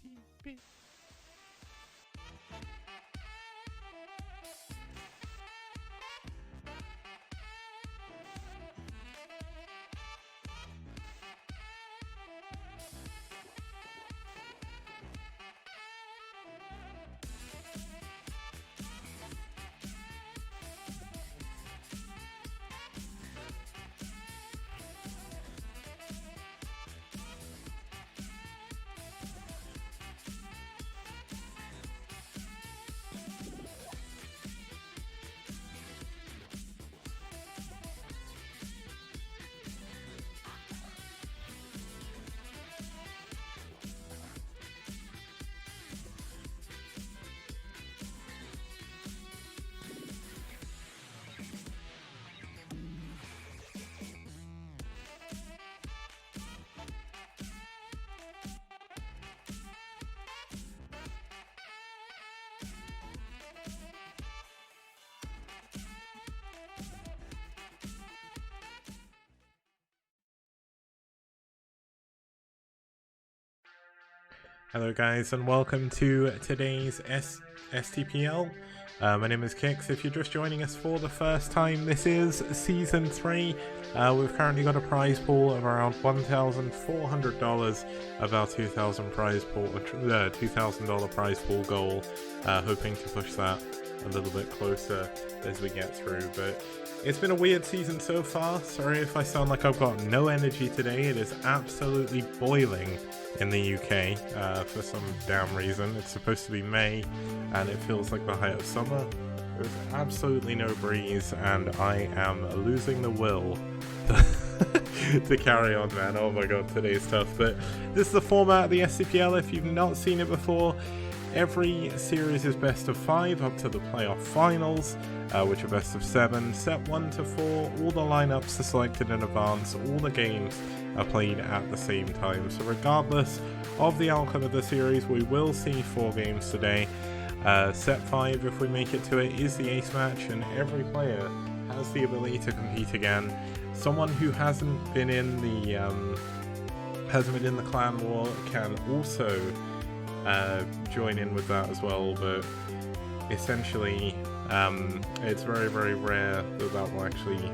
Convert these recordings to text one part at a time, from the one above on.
STPL. Hello guys and welcome to today's STPL. My name is Kix. If you're just joining us for the first time, this is Season 3. We've currently got a prize pool of around $1,400 of our $2,000 prize pool goal, hoping to push that a little bit closer as we get through. But it's been a weird season so far. Sorry if I sound like I've got no energy today. It is absolutely boiling in the UK for some damn reason. It's supposed to be May and it feels like the height of summer. There's absolutely no breeze and I am losing the will to carry on, man. Oh my god, today's tough. But this is the format of the STPL. If you've not seen it before, every series is best of 5 up to the playoff finals, which are best of 7. Set 1 to 4, all the lineups are selected in advance, all the games are played at the same time. So regardless of the outcome of the series, we will see 4 games today. Set 5, if we make it to it, is the ace match, and every player has the ability to compete again. Someone who hasn't been in the clan war can also join in with that as well, but essentially it's very, very rare that will actually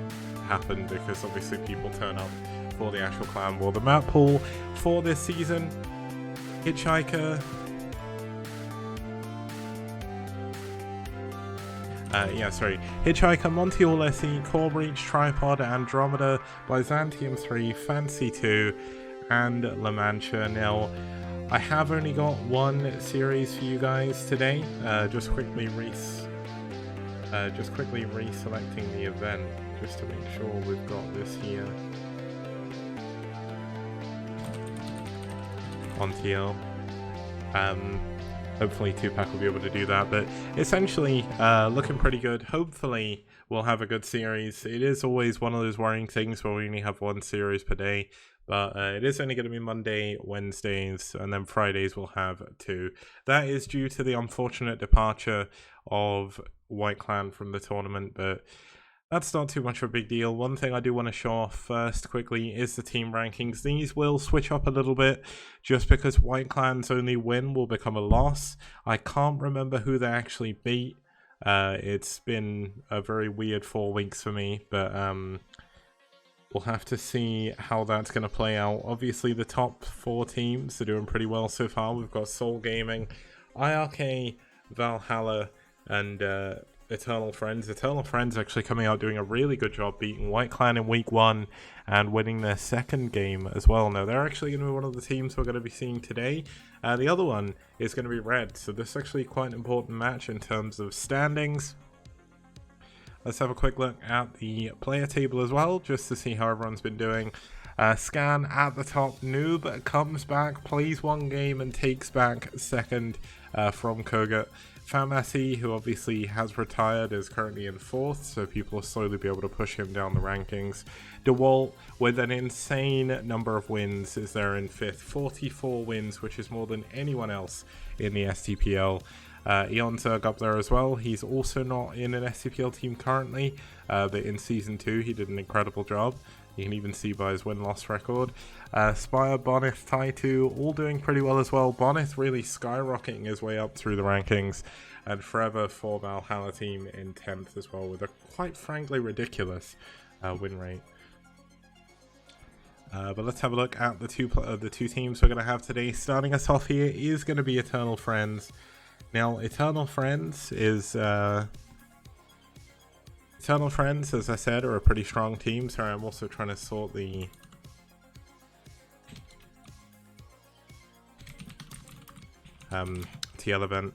happen because obviously people turn up for the actual clan war. The map pool for this season: Hitchhiker, Monty Orlesi, Core Breach, Tripod, Andromeda, Byzantium 3, Fancy 2, and La Mancha. Now, I have only got one series for you guys today. Just quickly reselecting the event just to make sure we've got this here on TL. Hopefully Tupac will be able to do that, but essentially looking pretty good. Hopefully we'll have a good series. It is always one of those worrying things where we only have one series per day, but it is only going to be Monday, Wednesdays, and then Fridays we'll have 2. That is due to the unfortunate departure of White Clan from the tournament, but that's not too much of a big deal. One thing I do want to show off first quickly is the team rankings. These will switch up a little bit just because White Clan's only win will become a loss. I can't remember who they actually beat. It's been a very weird 4 weeks for me, but we'll have to see how that's going to play out. Obviously, the top 4 teams are doing pretty well so far. We've got Soul Gaming, IRK, Valhalla, and Eternal Friends. Eternal Friends actually coming out doing a really good job, beating White Clan in week 1 and winning their second game as well. Now, they're actually going to be one of the teams we're going to be seeing today. The other one is going to be Red, so this is actually quite an important match in terms of standings. Let's have a quick look at the player table as well, just to see how everyone's been doing. Scan at the top. Noob comes back, plays 1 game, and takes back second from Kogut. Famasi, who obviously has retired, is currently in 4th, so people will slowly be able to push him down the rankings. DeWalt, with an insane number of wins, is there in 5th. 44 wins, which is more than anyone else in the STPL. Eonzerg up there as well. He's also not in an STPL team currently, but in Season 2 he did an incredible job. You can even see by his win-loss record. Spire, Bonith, Taitu, all doing pretty well as well. Bonith really skyrocketing his way up through the rankings. And Forever for Valhalla team in 10th as well, with a quite frankly ridiculous win rate. But let's have a look at the two teams we're going to have today. Starting us off here is going to be Eternal Friends. Now, Eternal Friends, as I said, are a pretty strong team. Sorry, I'm also trying to sort the TL event.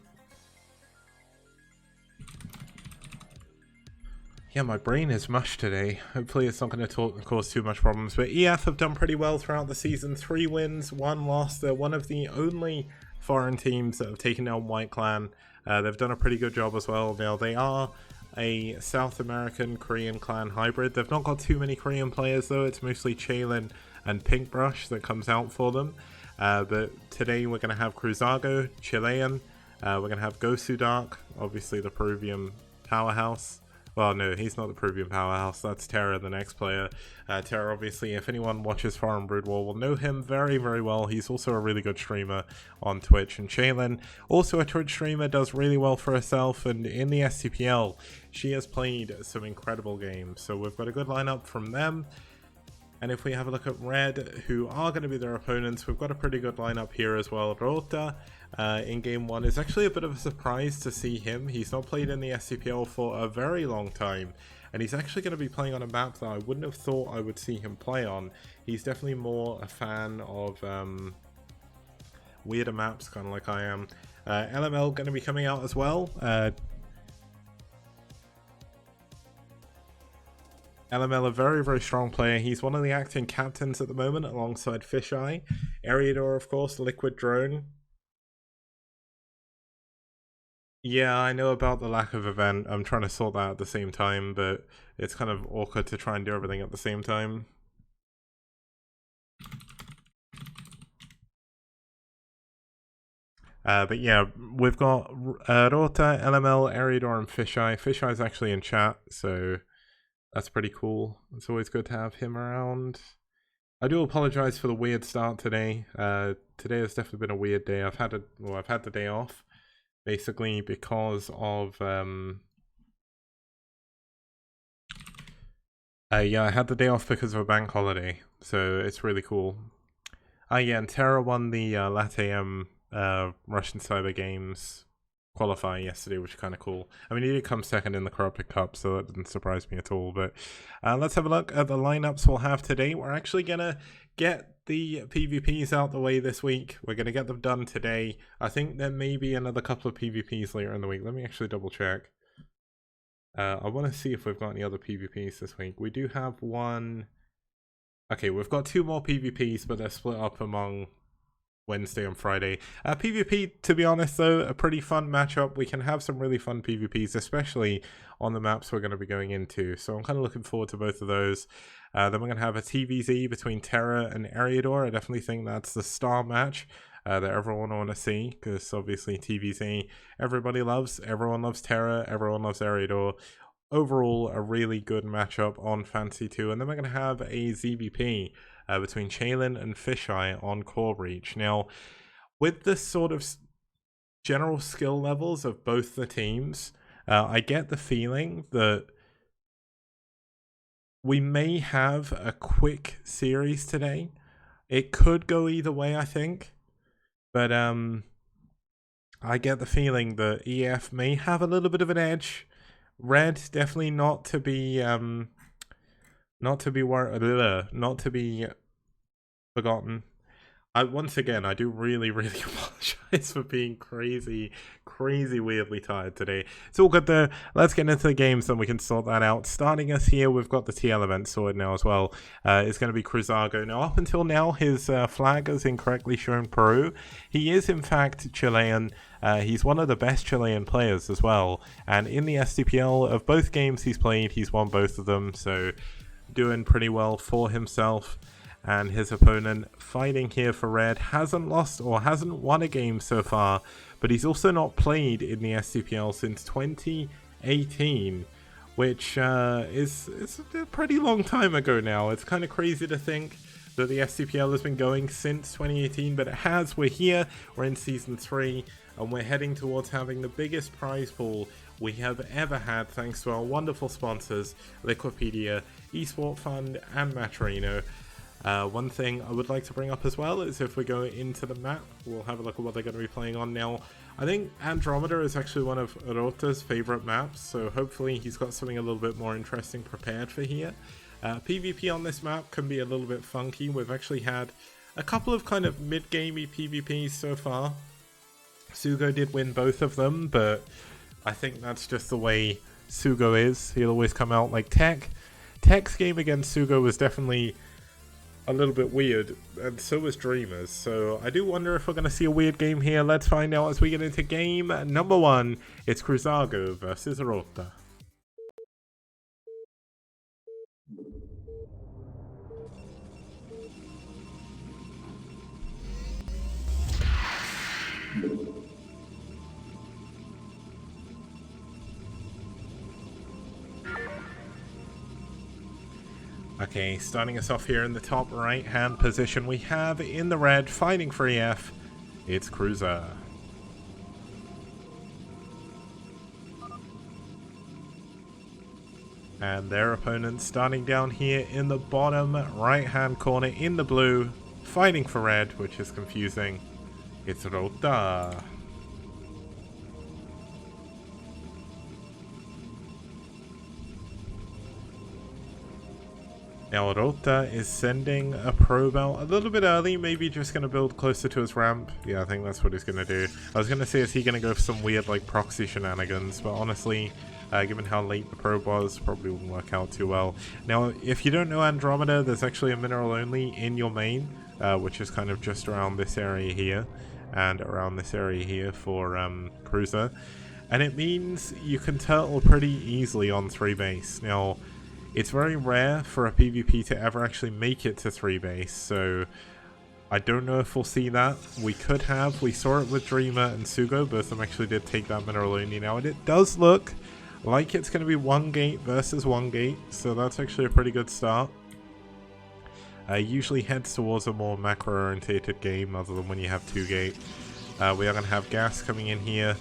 Yeah, my brain is mush today. Hopefully it's not going to cause too much problems. But EF have done pretty well throughout the season. 3 wins, 1 loss. They're one of the only foreign teams that have taken down White Clan. They've done a pretty good job as well. Now, they are a South American Korean clan hybrid. They've not got too many Korean players, though. It's mostly Chaelin and Pinkbrush that comes out for them. But today we're going to have Cruzago, Chilean. We're going to have Gosu Dark, obviously the Peruvian powerhouse. Well, no, he's not the Peruvian powerhouse. That's Terra, the next player. Terra, obviously, if anyone watches Foreign Brood War, will know him very, very well. He's also a really good streamer on Twitch. And Chaelin, also a Twitch streamer, does really well for herself. And in the STPL, she has played some incredible games. So we've got a good lineup from them. And if we have a look at Red, who are going to be their opponents, we've got a pretty good lineup here as well. Rota in Game 1 is actually a bit of a surprise to see him. He's not played in the STPL for a very long time. And he's actually going to be playing on a map that I wouldn't have thought I would see him play on. He's definitely more a fan of weirder maps, kind of like I am. LML going to be coming out as well. LML, a very, very strong player. He's one of the acting captains at the moment alongside Fisheye. Eriador, of course, Liquid Drone. Yeah, I know about the lack of event. I'm trying to sort that at the same time, but it's kind of awkward to try and do everything at the same time. But yeah, we've got Rota, LML, Eriador, and Fisheye. Fisheye's actually in chat, so that's pretty cool. It's always good to have him around. I do apologize for the weird start today. Today has definitely been a weird day. I've had the day off, basically because of yeah, I had the day off because of a bank holiday, so it's really cool. Yeah, and Terra won the LATAM Russian Cyber Games qualify yesterday, which is kind of cool. I mean, he did come second in the Corrupted Cup, so that didn't surprise me at all. But let's have a look at the lineups we'll have today. We're actually gonna get the PvPs out the way this week. We're gonna get them done today. I think there may be another couple of PvPs later in the week. Let me actually double check. I want to see if we've got any other PvPs this week. We do have one. Okay, we've got 2 more PvPs, but they're split up among Wednesday and Friday. PvP, to be honest though, a pretty fun matchup. We can have some really fun PvPs, especially on the maps we're going to be going into. So I'm kind of looking forward to both of those. Then we're going to have a TVZ between Terra and Eriador. I definitely think that's the star match that everyone want to see, because obviously TVZ, everybody loves. Everyone loves Terra, everyone loves Eriador. Overall, a really good matchup on Fantasy 2. And then we're going to have a ZBP between Chaelin and Fisheye on Core Breach. Now, with the sort of general skill levels of both the teams, I get the feeling that we may have a quick series today. It could go either way, I think. But I get the feeling that EF may have a little bit of an edge. Red, definitely not to be forgotten. Once again, I do really apologize for being crazy weirdly tired today. It's all good though. Let's get into the games and we can sort that out. Starting us here, we've got the TL event sorted now as well. It's going to be Cruzago. Now, up until now, his flag has incorrectly shown Peru. He is, in fact, Chilean. He's one of the best Chilean players as well. And in the STPL, of both games he's played, he's won both of them. So, doing pretty well for himself. And his opponent, fighting here for Red, hasn't lost or hasn't won a game so far, but he's also not played in the STPL since 2018, which is a pretty long time ago now. It's kind of crazy to think that the STPL has been going since 2018, but it has. We're here, we're in Season 3, and we're heading towards having the biggest prize pool we have ever had, thanks to our wonderful sponsors, Liquipedia, Esport Fund, and Maturino. One thing I would like to bring up as well is if we go into the map, we'll have a look at what they're going to be playing on now. I think Andromeda is actually one of Rota's favorite maps, so hopefully he's got something a little bit more interesting prepared for here. PvP on this map can be a little bit funky. We've actually had a couple of kind of mid-gamey PvPs so far. Sugo did win both of them, but I think that's just the way Sugo is. He'll always come out like Tech. Tech's game against Sugo was definitely a little bit weird, and so was Dreamers. So I do wonder if we're going to see a weird game here. Let's find out as we get into game number 1. It's Cruzago versus Rota. Okay, starting us off here in the top right hand position, we have in the red, fighting for EF, it's Cruiser. And their opponent starting down here in the bottom right hand corner in the blue, fighting for red, which is confusing, it's Rota. Now Rota is sending a probe out a little bit early, maybe just going to build closer to his ramp. Yeah, I think that's what he's going to do. I was going to say, is he going to go for some weird like proxy shenanigans, but honestly, given how late the probe was, probably wouldn't work out too well. Now, if you don't know Andromeda, there's actually a mineral only in your main, which is kind of just around this area here, and around this area here for Cruiser. And it means you can turtle pretty easily on 3 base. Now, it's very rare for a PvP to ever actually make it to 3 base, so I don't know if we'll see that. We could have. We saw it with Dreamer and Sugo. Both of them actually did take that mineral only now, and it does look like it's going to be 1 gate versus 1 gate, so that's actually a pretty good start. Usually heads towards a more macro-orientated game other than when you have 2 gate. We are going to have gas coming in here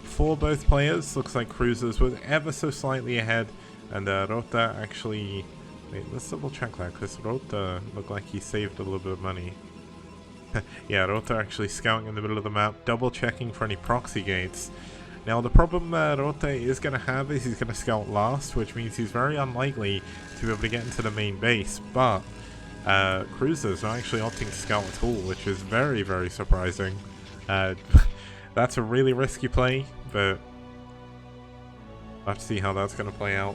for both players. Looks like Cruisers was ever so slightly ahead. And Rota actually... Wait, let's double check that, because Rota looked like he saved a little bit of money. Yeah, Rota actually scouting in the middle of the map, double checking for any proxy gates. Now the problem Rota is going to have is he's going to scout last, which means he's very unlikely to be able to get into the main base. But Cruiser's not actually opting to scout at all, which is very, very surprising. That's a really risky play, but we'll have to see how that's going to play out.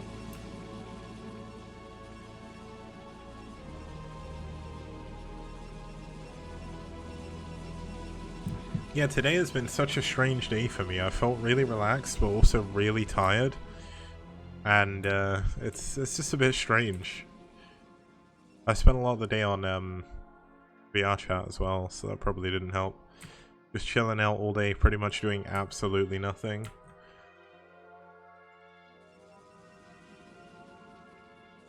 Yeah, today has been such a strange day for me. I felt really relaxed, but also really tired. And it's just a bit strange. I spent a lot of the day on VR chat as well, so that probably didn't help. Just chilling out all day, pretty much doing absolutely nothing.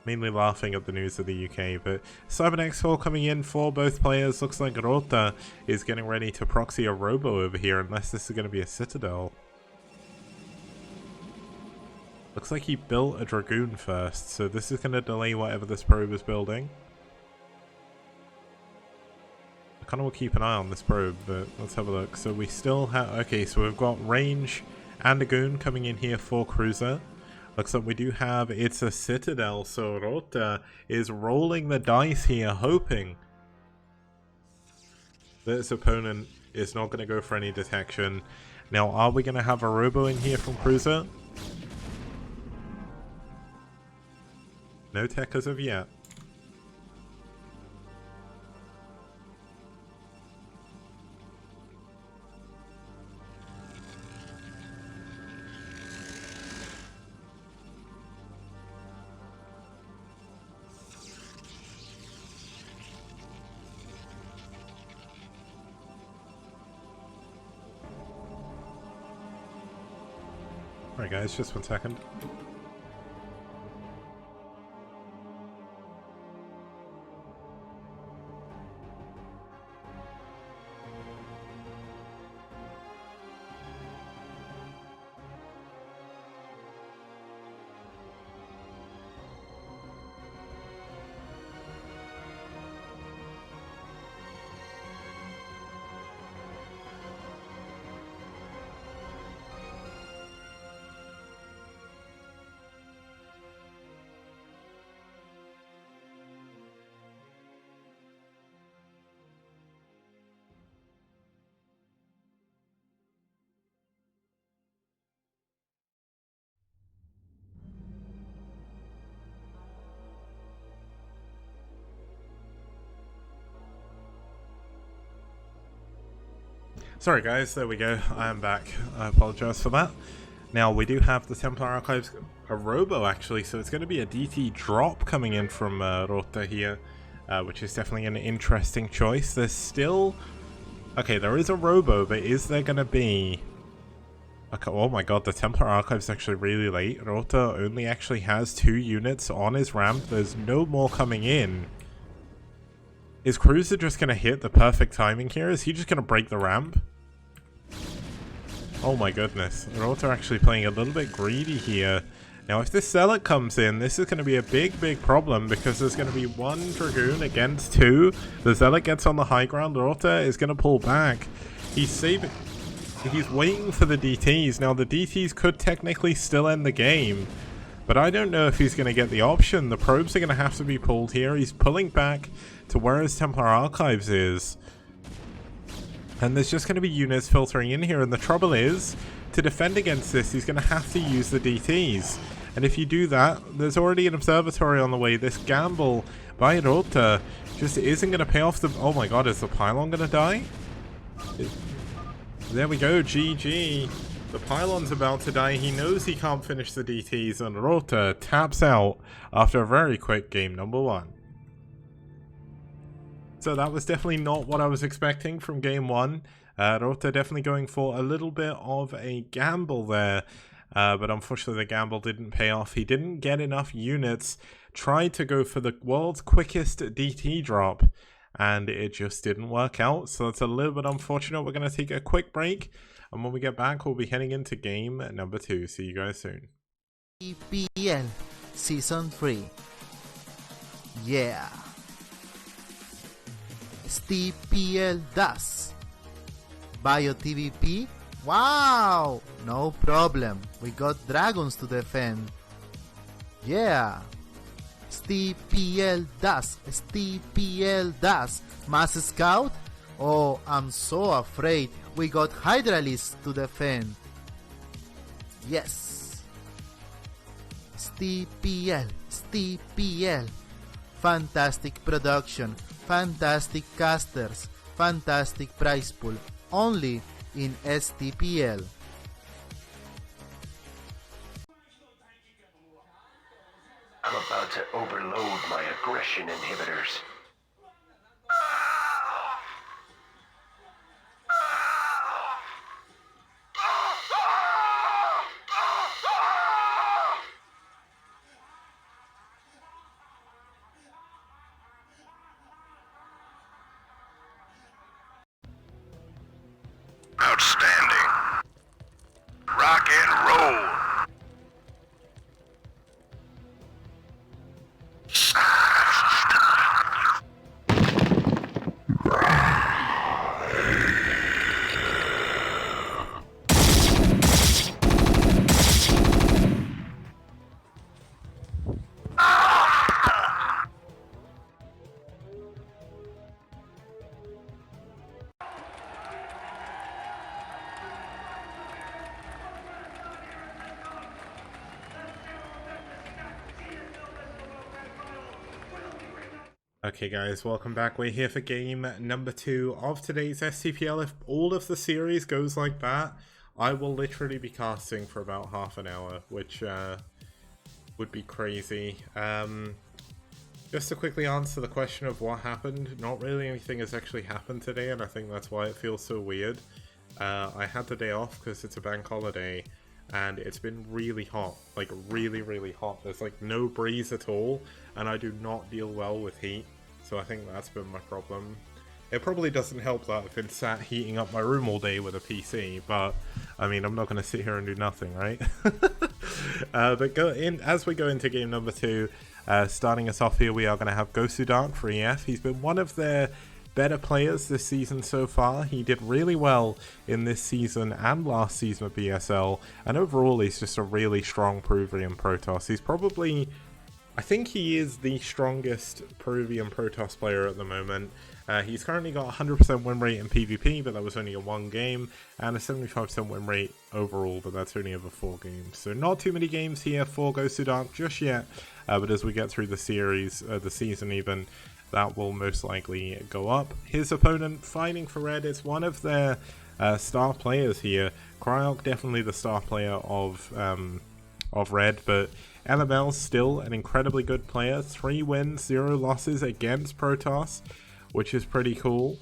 Mainly laughing at the news of the UK, but Cybernex coming in for both players. Looks like Rota is getting ready to proxy a Robo over here, unless this is going to be a Citadel. Looks like he built a Dragoon first, so this is going to delay whatever this probe is building. I kind of will keep an eye on this probe, but let's have a look. So we still have... Okay, so we've got range and a goon coming in here for Cruiser. Looks like we do have... It's a Citadel, so Rota is rolling the dice here, hoping that his opponent is not going to go for any detection. Now, are we going to have a Robo in here from Cruiser? No tech as of yet. Alright guys, just 1 second. Sorry guys, there we go. I am back. I apologize for that. Now we do have the Templar Archives, a robo actually, so it's going to be a DT drop coming in from Rota here, which is definitely an interesting choice. There's still... Okay, there is a robo, but is there going to be... Okay, oh my god, the Templar Archives is actually really late. Rota only actually has 2 units on his ramp. There's no more coming in. Is Cruiser just going to hit the perfect timing here? Is he just going to break the ramp? Oh my goodness. Rota actually playing a little bit greedy here. Now if this Zealot comes in, this is going to be a big problem because there's going to be 1 Dragoon against 2. The Zealot gets on the high ground. Rota is going to pull back. He's saving... He's waiting for the DTs. Now the DTs could technically still end the game, but I don't know if he's going to get the option. The probes are going to have to be pulled here. He's pulling back to where his Templar Archives is. And there's just going to be units filtering in here. And the trouble is, to defend against this, he's going to have to use the DTs. And if you do that, there's already an observatory on the way. This gamble by Rota just isn't going to pay off the... Oh my god, is the pylon going to die? There we go, GG. The pylon's about to die. He knows he can't finish the DTs, and Rota taps out after a very quick game number 1. So that was definitely not what I was expecting from game 1. Rota definitely going for a little bit of a gamble there, but unfortunately the gamble didn't pay off. He didn't get enough units, tried to go for the world's quickest DT drop, and it just didn't work out. So it's a little bit unfortunate. We're going to take a quick break, and when we get back we'll be heading into game number 2. See you guys soon. STPL Season 3. Yeah. STPL DAS. Bio TVP? Wow! No problem. We got dragons to defend. Yeah. STPL DAS. STPL DAS. Mass Scout? Oh, I'm so afraid. We got Hydralists to defend. Yes. STPL. STPL. Fantastic production. Fantastic casters, fantastic prize pool, only in STPL. I'm about to overload my aggression inhibitors. Outstanding. Rock and roll. Okay guys, welcome back. We're here for game number 2 of today's STPL. If all of the series goes like that, I will literally be casting for about half an hour, which would be crazy. Just to quickly answer the question of what happened, not really anything has actually happened today, and I think that's why it feels so weird. I had the day off because it's a bank holiday, and it's been really hot, like really hot. There's like no breeze at all, and I do not deal well with heat, so I think that's been my problem. It probably doesn't help that I've been sat heating up my room all day with a PC, but I mean, I'm not going to sit here and do nothing, right? But as we go into game number 2, starting us off here, we are going to have Gosu Dark for EF. He's been one of their better players this season so far. He did really well in this season and last season at BSL, and overall he's just a really strong Peruvian Protoss. He's probably, I think he is the strongest Peruvian Protoss player at the moment. He's currently got 100% win rate in PvP, but that was only in 1 game, and a 75% win rate overall, but that's only over 4 games. So not too many games here for Gosu Dark just yet, but as we get through the series, the season even, that will most likely go up. His opponent fighting for red is one of their star players here. Cryok definitely the star player of Red, but LML's still an incredibly good player. 3 wins, 0 losses against Protoss, which is pretty cool.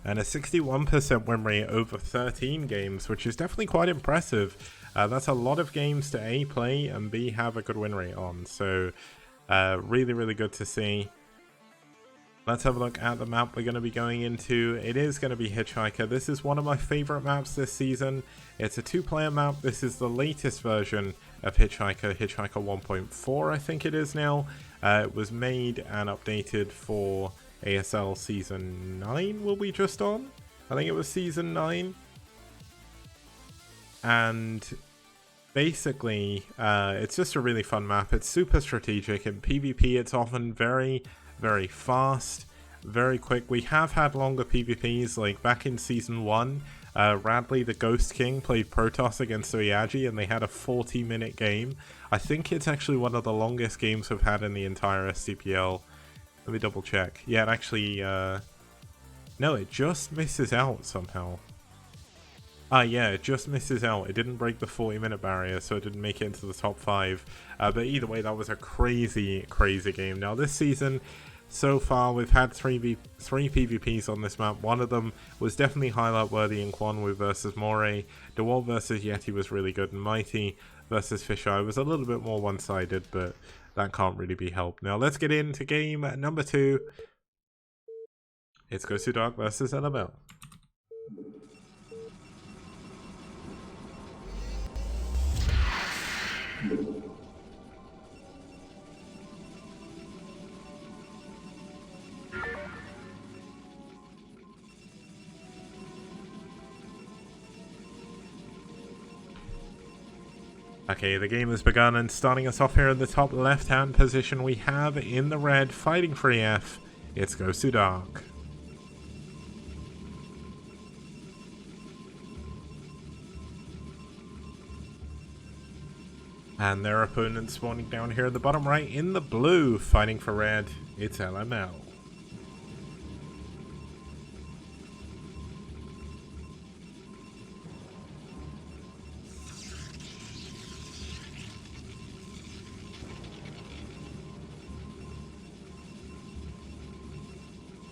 And a 61% win rate over 13 games, which is definitely quite impressive. That's a lot of games to A, play, and B, have a good win rate on. So, really, really good to see. Let's have a look at the map we're going to be going into. It is going to be Hitchhiker. This is one of my favorite maps this season. It's a 2-player map. This is the latest version of Hitchhiker, Hitchhiker 1.4, I think it is now. It was made and updated for ASL Season 9, were we just on? I think it was Season 9. And basically, it's just a really fun map. It's super strategic. In PvP, it's often very, very fast, very quick. We have had longer PvPs, like back in Season 1, Radley the Ghost King played Protoss against Oyagi, and they had a 40-minute game. I think it's actually one of the longest games we've had in the entire STPL. Let me double check. Yeah, it actually, no, it just misses out somehow. Yeah, it just misses out. It didn't break the 40-minute barrier, so it didn't make it into the top 5. But either way, that was a crazy, crazy game. Now, this season, so far, we've had three PvPs on this map. One of them was definitely highlight-worthy in Kwanwu versus Moray. DeWalt versus Yeti was really good, and Mighty versus Fisheye was a little bit more one-sided, but that can't really be helped. Now, let's get into game number 2. It's Ghost to Dark versus LML. Okay, the game has begun, and starting us off here in the top left-hand position, we have in the red, fighting for EF, it's Ghost to Dark. And their opponent spawning down here at the bottom right in the blue, fighting for red, it's LML.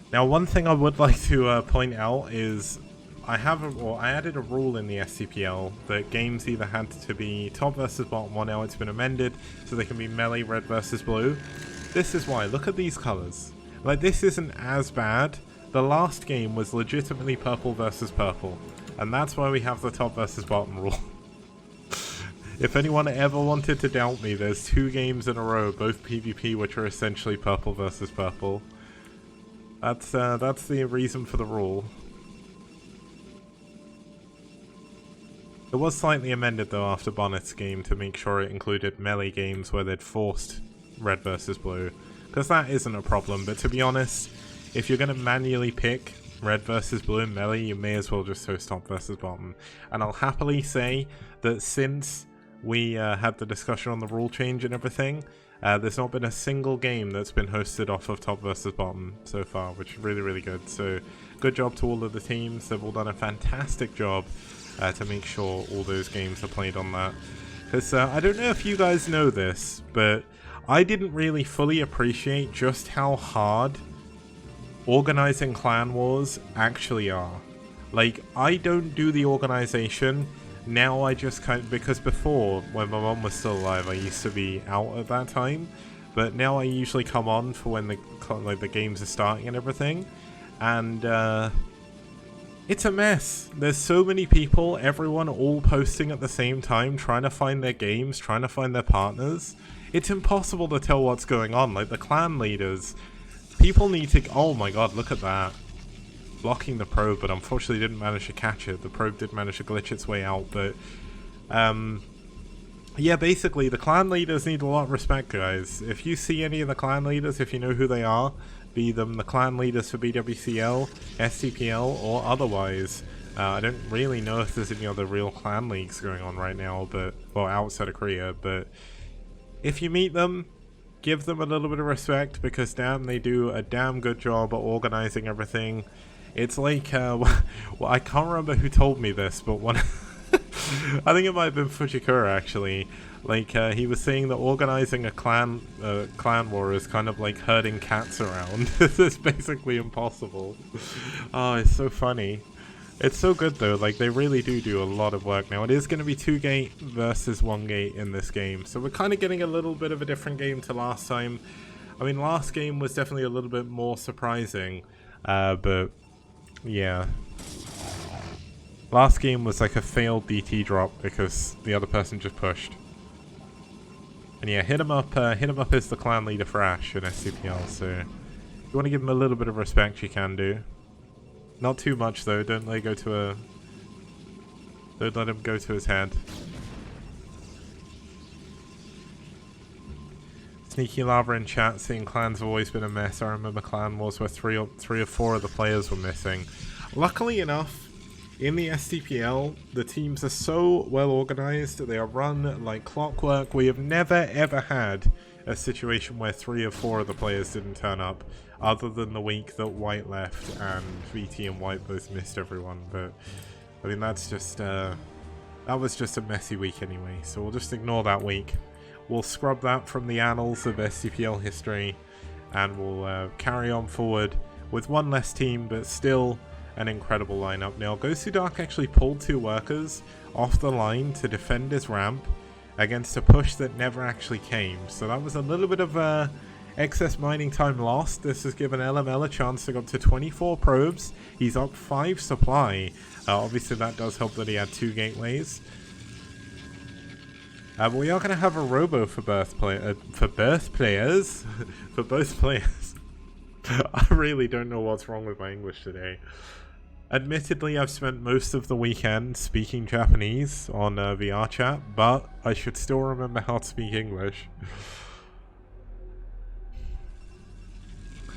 Now, one thing I would like to point out is I added a rule in the STPL that games either had to be top versus bottom. Well, now it's been amended so they can be melee red versus blue. This is why. Look at these colors. Like, this isn't as bad. The last game was legitimately purple versus purple, and that's why we have the top versus bottom rule. If anyone ever wanted to doubt me, there's 2 games in a row, both PvP, which are essentially purple versus purple. That's the reason for the rule. It was slightly amended though after Bonnet's game to make sure it included melee games where they'd forced red versus blue, because that isn't a problem. But to be honest, if you're going to manually pick red versus blue in melee, you may as well just host top versus bottom. And I'll happily say that since we had the discussion on the rule change and everything, there's not been a single game that's been hosted off of top versus bottom so far, which is really, really good. So good job to all of the teams. They've all done a fantastic job to make sure all those games are played on that. Because I don't know if you guys know this, but I didn't really fully appreciate just how hard organizing clan wars actually are. Like, I don't do the organization. Now I just because before, when my mom was still alive, I used to be out at that time. But now I usually come on for when the games are starting and everything. And it's a mess. There's so many people, everyone all posting at the same time, trying to find their games, trying to find their partners. It's impossible to tell what's going on. Like, the clan leaders, people need to... Oh my god, look at that. Blocking the probe, but unfortunately didn't manage to catch it. The probe did manage to glitch its way out, but... yeah, basically, the clan leaders need a lot of respect, guys. If you see any of the clan leaders, if you know who they are, be them the clan leaders for BWCL, STPL, or otherwise. I don't really know if there's any other real clan leagues going on right now, but, well, outside of Korea, but if you meet them, give them a little bit of respect, because damn, they do a damn good job at organizing everything. It's like, well, I can't remember who told me this, but one, I think it might have been Fujikura actually. Like, he was saying that organizing a clan war is kind of like herding cats around. It's basically impossible. Oh, it's so funny. It's so good though, like they really do a lot of work. Now it is going to be 2 gate versus 1 gate in this game, so we're kind of getting a little bit of a different game to last time. I mean, last game was definitely a little bit more surprising, but yeah. Last game was like a failed DT drop because the other person just pushed. And yeah, hit him up is the clan leader for Ash in STPL, so if you want to give him a little bit of respect, you can do. Not too much though, don't let him go to his head. Sneaky Lava in chat saying clans have always been a mess. I remember clan wars where three or 4 of the players were missing. Luckily enough, in the STPL, the teams are so well organized, they are run like clockwork. We have never ever had a situation where 3 or 4 of the players didn't turn up, other than the week that White left and VT and White both missed everyone. But I mean, that's just that was just a messy week anyway, so we'll just ignore that week. We'll scrub that from the annals of STPL history, and we'll carry on forward with one less team, but still an incredible lineup. Now, Gosudark actually pulled 2 workers off the line to defend his ramp against a push that never actually came, so that was a little bit of excess mining time lost. This has given LML a chance to go up to 24 probes. He's up 5 supply. Obviously that does help that he had 2 gateways. But we are going to have a robo for both players. For both players. I really don't know what's wrong with my English today. Admittedly, I've spent most of the weekend speaking Japanese on VR chat, but I should still remember how to speak English.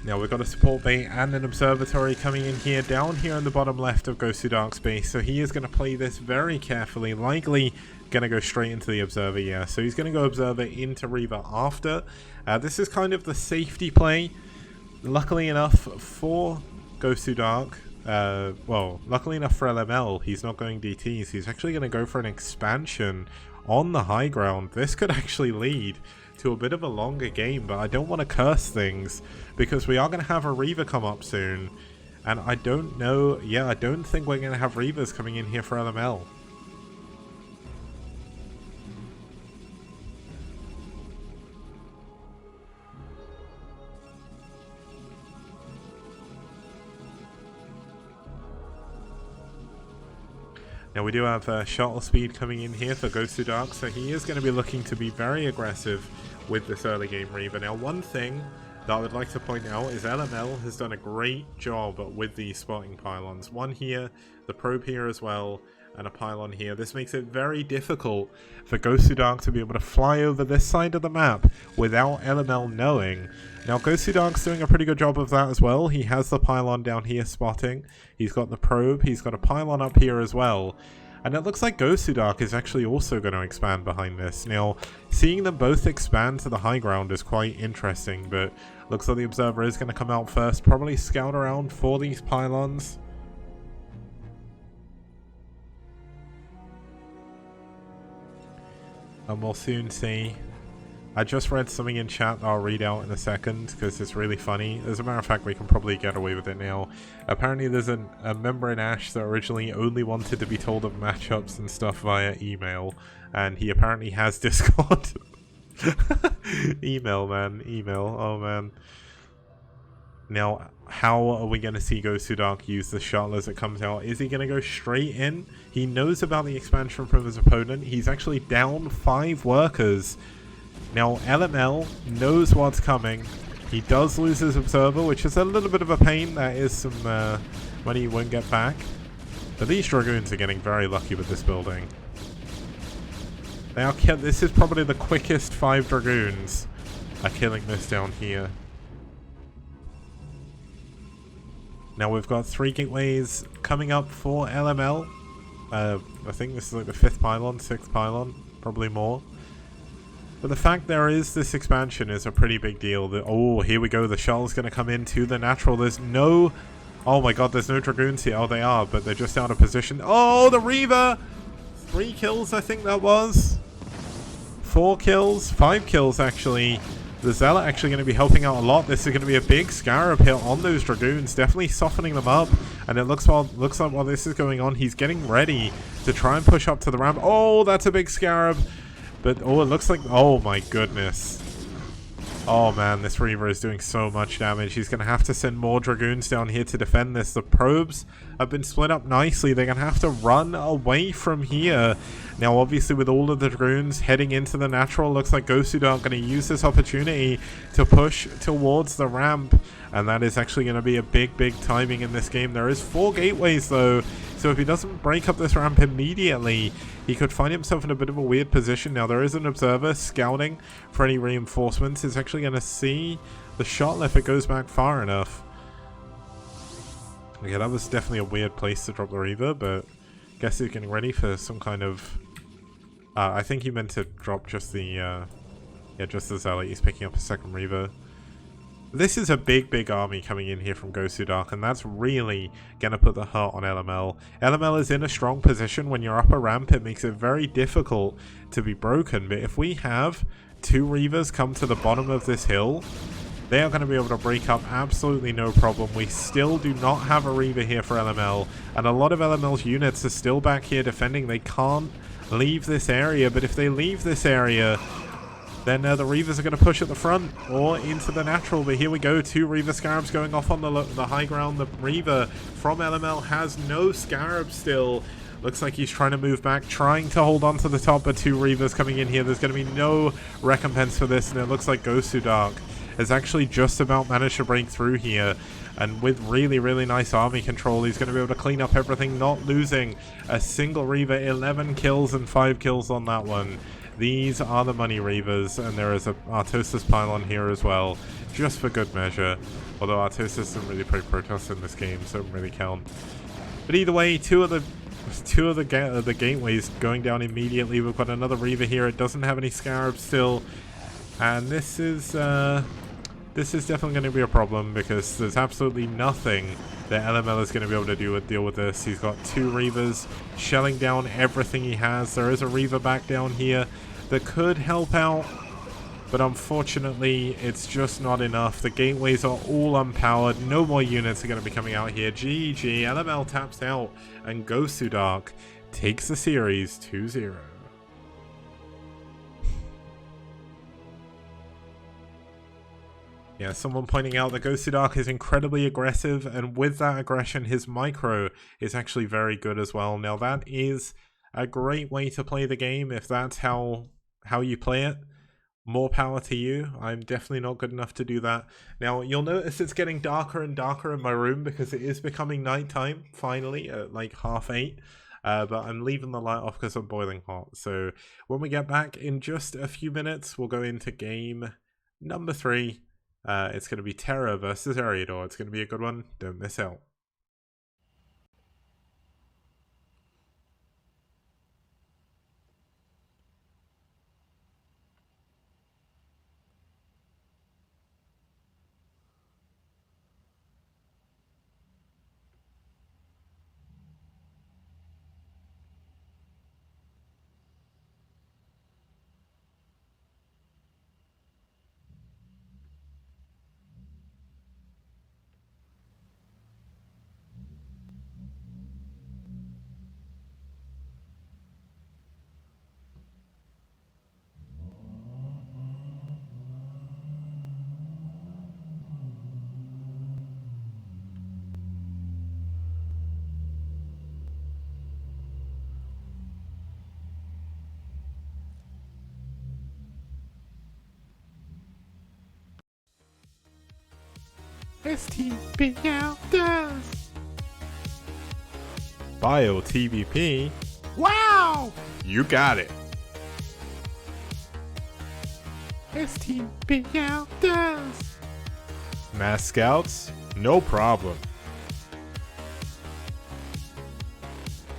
Now we've got a support bay and an observatory coming in here, down here in the bottom left of Gosudark's base, so he is going to play this very carefully, likely going to go straight into the observer, yeah. So he's going to go observer into Reaver after. This is kind of the safety play. Luckily enough for Gosudark, well, luckily enough for LML, he's not going DTs, he's actually going to go for an expansion on the high ground. This could actually lead to a bit of a longer game, but I don't want to curse things because we are going to have a Reaver come up soon, and I don't know, yeah, I don't think we're going to have Reavers coming in here for LML. Now we do have shuttle speed coming in here for Gosudark, so he is going to be looking to be very aggressive with this early game Reaver. Now one thing that I would like to point out is LML has done a great job with the spotting pylons. One here, the probe here as well, and a pylon here. This makes it very difficult for Gosudark to be able to fly over this side of the map without LML knowing. Now Gosudark's doing a pretty good job of that as well. He has the pylon down here spotting. He's got the probe. He's got a pylon up here as well. And it looks like Gosudark is actually also going to expand behind this. Now, seeing them both expand to the high ground is quite interesting, but looks like the observer is going to come out first. Probably scout around for these pylons. And we'll soon see. I just read something in chat that I'll read out in a second because it's really funny. As a matter of fact, we can probably get away with it now. Apparently there's a member in Ash that originally only wanted to be told of matchups and stuff via email, and he apparently has Discord. Email, man. Email. Oh, man. Now, how are we going to see Gosudark use the shuttle as it comes out? Is he going to go straight in? He knows about the expansion from his opponent. He's actually down 5 workers. Now, LML knows what's coming. He does lose his observer, which is a little bit of a pain. That is some money he won't get back. But these Dragoons are getting very lucky with this building. This is probably the quickest 5 Dragoons are killing this down here. Now we've got 3 gateways coming up for LML. I think this is like the 5th pylon, 6th pylon, probably more. But the fact there is this expansion is a pretty big deal. Oh, here we go. The shuttle's going to come into the natural. There's no Oh my god, there's no Dragoons here. Oh, they are, but they're just out of position. Oh, the Reaver! 3 kills, I think that was. 4 kills, 5 kills actually. The Zealot actually going to be helping out a lot. This is going to be a big Scarab hit on those Dragoons, definitely softening them up. And it looks like while this is going on, he's getting ready to try and push up to the ramp. Oh, that's a big Scarab. But, oh, it looks like, oh my goodness. Oh man, this Reaver is doing so much damage. He's going to have to send more Dragoons down here to defend this. The probes have been split up nicely. They're going to have to run away from here. Now, obviously, with all of the Dragoons heading into the natural, looks like Gosuda are going to use this opportunity to push towards the ramp. And that is actually going to be a big, big timing in this game. There is 4 gateways, though. So if he doesn't break up this ramp immediately, he could find himself in a bit of a weird position. Now, there is an observer scouting for any reinforcements. He's actually going to see the shot if it goes back far enough. Okay, that was definitely a weird place to drop the Reaver, but I guess he's getting ready for some kind of... I think he meant to drop just the... yeah, just the Zealot. He's picking up a second Reaver. This is a big, big army coming in here from Gosuda, and that's really going to put the hurt on LML. LML is in a strong position. When you're up a ramp, it makes it very difficult to be broken. But if we have 2 Reavers come to the bottom of this hill, they are going to be able to break up absolutely no problem. We still do not have a Reaver here for LML, and a lot of LML's units are still back here defending. They can't leave this area, but if they leave this area... then the Reavers are going to push at the front or into the natural. But here we go, 2 Reaver Scarabs going off on the high ground. The Reaver from LML has no Scarab still. Looks like he's trying to move back, trying to hold on to the top, but 2 Reavers coming in here. There's going to be no recompense for this, and it looks like Gosuda has actually just about managed to break through here. And with really, really nice army control, he's going to be able to clean up everything, not losing a single Reaver. 11 kills and 5 kills on that one. These are the money Reavers, and there is a Artosis pylon here as well, just for good measure. Although Artosis doesn't really play Protoss in this game, so it doesn't really count. But either way, two of the gateways going down immediately. We've got another Reaver here. It doesn't have any Scarabs still, and this is definitely going to be a problem because there's absolutely nothing that LML is going to be able to deal with this. He's got 2 Reavers shelling down everything he has. There is a Reaver back down here that could help out, but unfortunately it's just not enough. The gateways are all unpowered. No more units are going to be coming out here. GG, LML taps out, and Gosuda takes the series 2-0. Yeah, someone pointing out that Gosuda is incredibly aggressive, and with that aggression, his micro is actually very good as well. Now, that is a great way to play the game if that's how you play it. More power to you. I'm definitely not good enough to do that. Now, you'll notice it's getting darker and darker in my room because it is becoming nighttime, finally, at like 8:30. But I'm leaving the light off because I'm boiling hot. So when we get back in just a few minutes, we'll go into game number 3. It's going to be Terra versus Eriador. It's going to be a good one. Don't miss out. STPL does. Bio TVP. Wow! You got it. STPL does. Mass Scouts? No problem.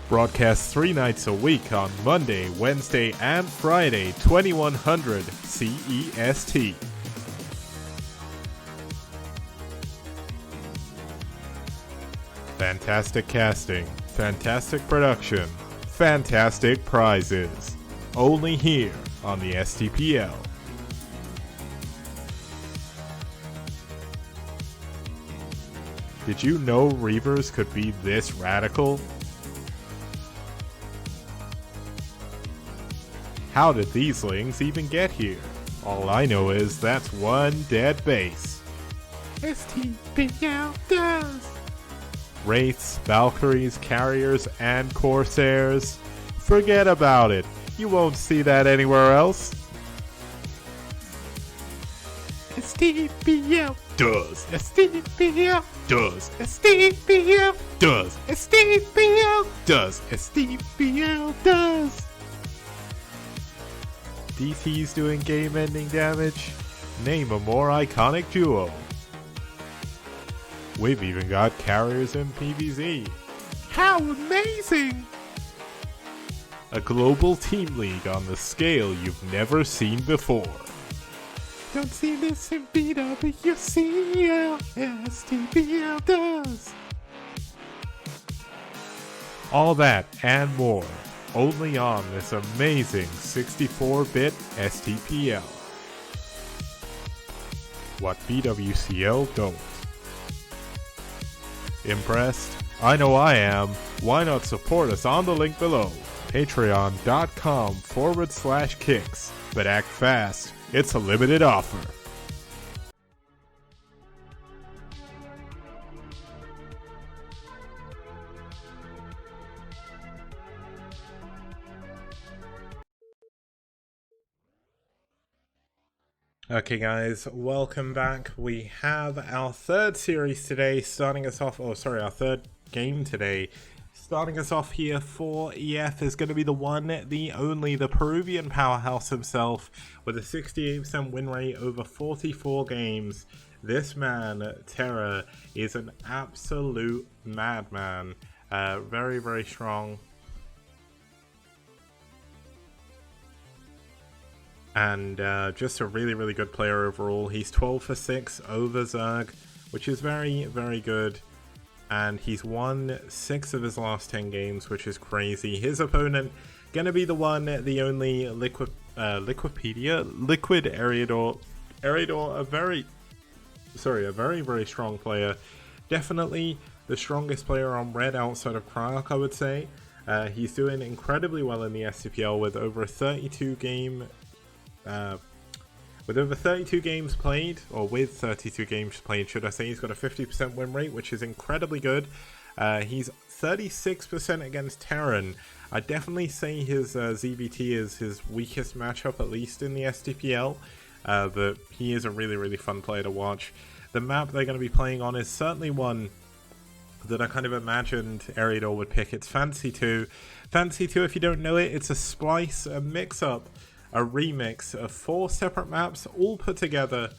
Broadcast 3 nights a week on Monday, Wednesday, and Friday, 2100 CEST. Fantastic casting, fantastic production, fantastic prizes. Only here on the STPL. Did you know Reavers could be this radical? How did these lings even get here? All I know is that's one dead base. STPL does! Wraiths, Valkyries, Carriers, and Corsairs? Forget about it. You won't see that anywhere else. STPL does. STPL does. STPL does. STPL does. STPL does. DT's doing game-ending damage? Name a more iconic duo. We've even got carriers in PvZ. How amazing! A global team league on the scale you've never seen before. Don't see this in BWCL, STPL does. All that and more, only on this amazing 64-bit STPL. What BWCL don't. Impressed? I know I am. Why not support us on the link below? Patreon.com/kicks. But act fast. It's a limited offer. Okay guys, welcome back. We have our third series today, starting us off, our third game today. Starting us off here for EF is going to be the one, the only, the Peruvian powerhouse himself, with a 68% win rate over 44 games. This man, Terra, is an absolute madman. Very, very strong. And just a really, really good player overall. He's 12 for 6 over Zerg, which is very, very good. And he's won 6 of his last 10 games, which is crazy. His opponent, gonna be the one, the only Liquipedia, Liquid Eriador. Eriador, a very, very strong player. Definitely the strongest player on Red outside of Krark, I would say. He's doing incredibly well in the STPL with over 32 games played, or with 32 games played, should I say. He's got a 50% win rate, which is incredibly good. He's 36% against Terran. I definitely say his ZBT is his weakest matchup, at least in the STPL, but he is a really, really fun player to watch. The map they're going to be playing on is certainly one that I kind of imagined Eriador would pick. It's Fantasy 2. Fantasy 2, if you don't know it, it's a splice, a mix-up, a remix of 4 separate maps all put together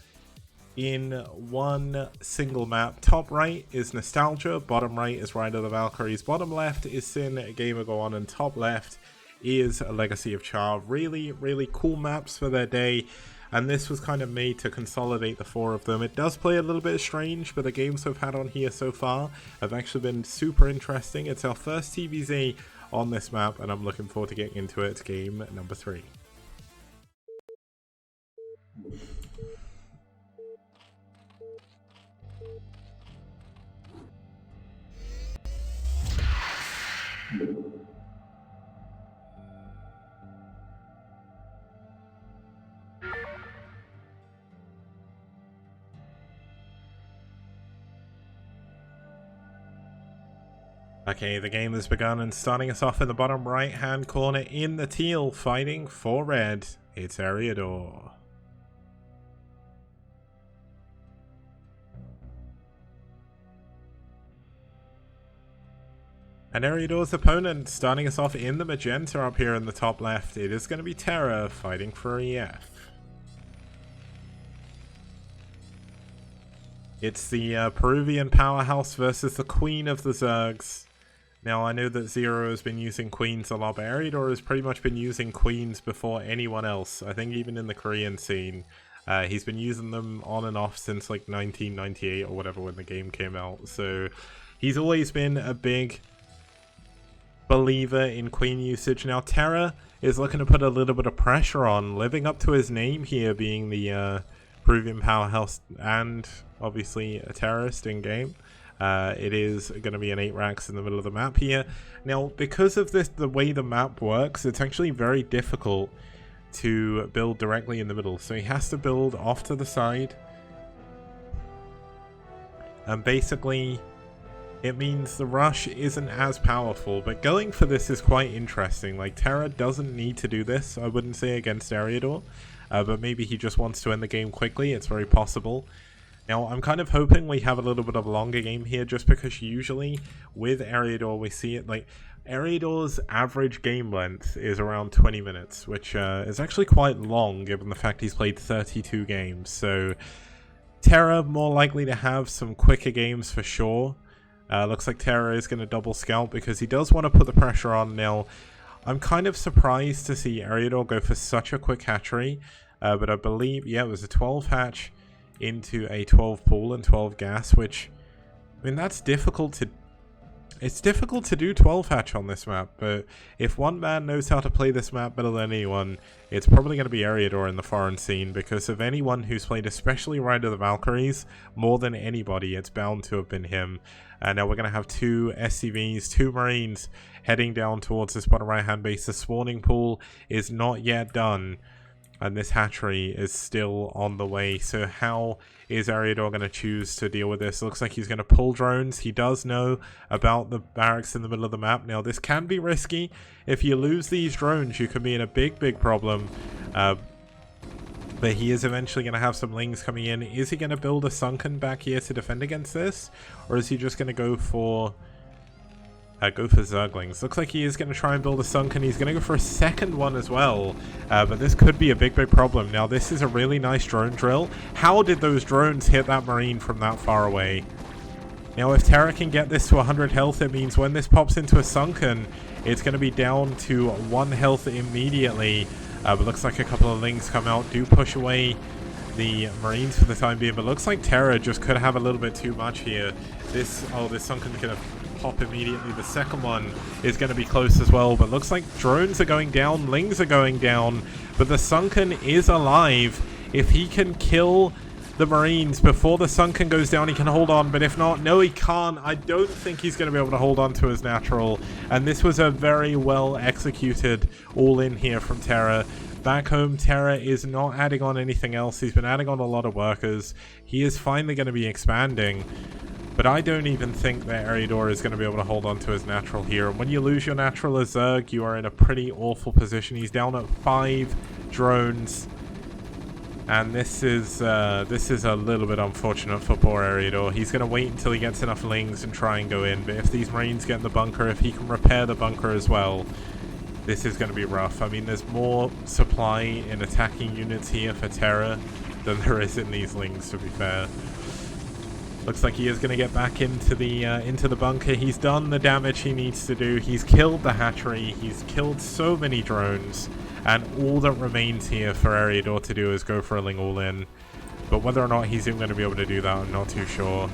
in one single map. Top right is Nostalgia, bottom right is Ride of the Valkyries, bottom left is Sin, Gamer Go On, and top left is a Legacy of Char. Really, really cool maps for their day, and this was kind of made to consolidate the 4 of them. It does play a little bit strange, but the games we've had on here so far have actually been super interesting. It's our first TVZ on this map, and I'm looking forward to getting into it. Game number 3. Okay, the game has begun, and starting us off in the bottom right hand corner in the teal, fighting for red, it's Eriador. And Eriador's opponent, starting us off in the magenta up here in the top left, it is going to be Terra fighting for EF. It's the Peruvian powerhouse versus the Queen of the Zergs. Now, I know that Zero has been using Queens a lot, but Eriador has pretty much been using Queens before anyone else. I think even in the Korean scene. He's been using them on and off since like 1998 or whatever when the game came out. So He's always been a big believer in queen usage. Now Terra is looking to put a little bit of pressure on, living up to his name here, being the Peruvian powerhouse and obviously a terrorist in game. It is going to be an 8 racks in the middle of the map here. Now, because of this, the way the map works, it's actually very difficult to build directly in the middle. So he has to build off to the side. And basically, it means the rush isn't as powerful. But going for this is quite interesting. Like, Terra doesn't need to do this, I wouldn't say, against Ariador. But maybe he just wants to end the game quickly. It's very possible. Now, I'm kind of hoping we have a little bit of a longer game here, just because usually with Ariador we see it like Ariador's average game length is around 20 minutes, which is actually quite long given the fact he's played 32 games. So Terra more likely to have some quicker games for sure. Looks like Terra is going to double scout because he does want to put the pressure on. Now, I'm kind of surprised to see Ariador go for such a quick hatchery, but I believe, yeah, it was a 12 hatch into a 12 pool and 12 gas, which, I mean, that's difficult to... It's difficult to do 12 hatch on this map, but if one man knows how to play this map better than anyone, it's probably going to be Ariador in the foreign scene, because of anyone who's played especially Ride of the Valkyries more than anybody, it's bound to have been him. And now we're going to have 2 SCVs, 2 Marines heading down towards this bottom right hand base. The spawning pool is not yet done, and this hatchery is still on the way. So how is Ariador going to choose to deal with this? Looks like he's going to pull drones. He does know about the barracks in the middle of the map. Now, this can be risky. If you lose these drones, you could be in a big problem. But he is eventually going to have some lings coming in. Is he going to build a sunken back here to defend against this? Or is he just going to go for Zerglings? Looks like he is going to try and build a sunken. He's going to go for a second one as well. But this could be a big problem. Now, this is a really nice drone drill. How did those drones hit that Marine from that far away? Now, if Terra can get this to 100 health, it means when this pops into a sunken, it's going to be down to 1 health immediately. But looks like a couple of lings come out, do push away the Marines for the time being. But looks like Terra just could have a little bit too much here. This sunken's going to pop immediately. The second one is going to be close as well, but looks like drones are going down, lings are going down, but the sunken is alive. If he can kill the Marines before the sunken goes down, he can hold on, but if not, no, he can't. I don't think he's going to be able to hold on to his natural, and this was a very well executed all in here from Terra. Back home, Terra is not adding on anything else. He's been adding on a lot of workers. He is finally going to be expanding. But I don't even think that Ariador is going to be able to hold on to his natural here. And when you lose your natural as Zerg, you are in a pretty awful position. He's down at 5 drones. And this is a little bit unfortunate for poor Ariador. He's going to wait until he gets enough lings and try and go in. But if these Marines get in the bunker, if he can repair the bunker as well, this is going to be rough. I mean, there's more supply in attacking units here for Terra than there is in these lings, to be fair. Looks like he is going to get back into the bunker. He's done the damage he needs to do. He's killed the hatchery. He's killed so many drones. And all that remains here for Ariador to do is go for a ling all in. But whether or not he's even going to be able to do that, I'm not too sure.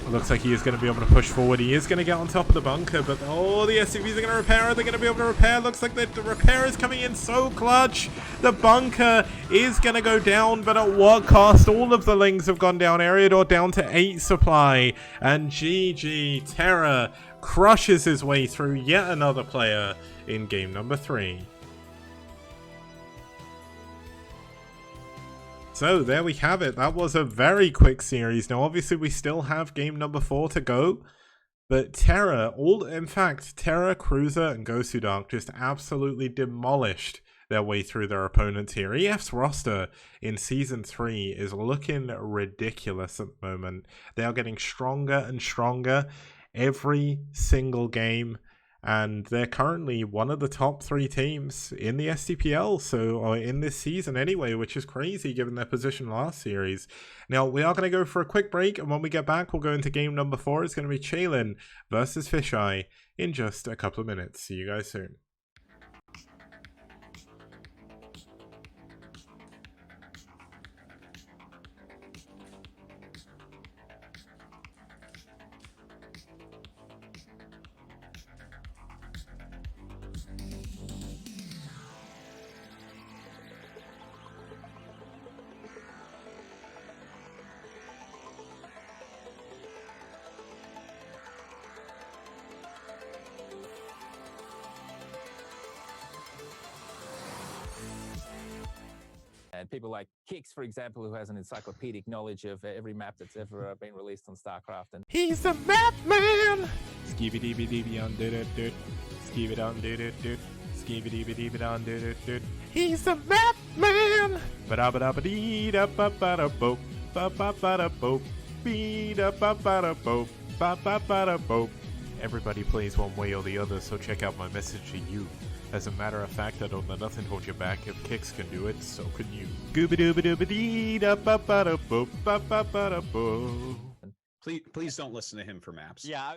It looks like he is going to be able to push forward. He is going to get on top of the bunker, but oh, the SCVs are going to repair. Are they going to be able to repair? Looks like the repair is coming in so clutch. The bunker is going to go down, but at what cost? All of the lings have gone down. Ariador down to 8 supply, and GG, Terra crushes his way through yet another player in game number 3. So there we have it. That was a very quick series. Now obviously we still have game number 4 to go, but Terra, Terra, Cruiser, and Gosudark just absolutely demolished their way through their opponents here. EF's roster in Season 3 is looking ridiculous at the moment. They are getting stronger and stronger every single game. And they're currently one of the top 3 teams in the STPL, or in this season anyway, which is crazy given their position last series. Now, we are going to go for a quick break, and when we get back, we'll go into game number 4. It's going to be Chaylin versus Fisheye in just a couple of minutes. See you guys soon. And people like Kix, for example, who has an encyclopedic knowledge of every map that's ever been released on StarCraft. And he's a map man! Skibidi-bidi-bidi-on-do-do-do. Skibidi-on-do-do-do. Skibidi-bidi-bidi-on-do-do-do. He's a map man! Ba-da-ba-da-ba-dee-da-ba-ba-da-boop. Ba-ba-ba-da-boop. Bee-da-ba-ba-da-boop. Ba-ba-ba-da-boop. Everybody plays one way or the other, so check out my message to you. As a matter of fact, I don't let nothing hold you back. If Kix can do it, so can you. Gooba-dooba-dooba-dee-da-ba-ba-da-boop. Ba-ba-ba-da-boop. Please don't listen to him for maps. Yeah.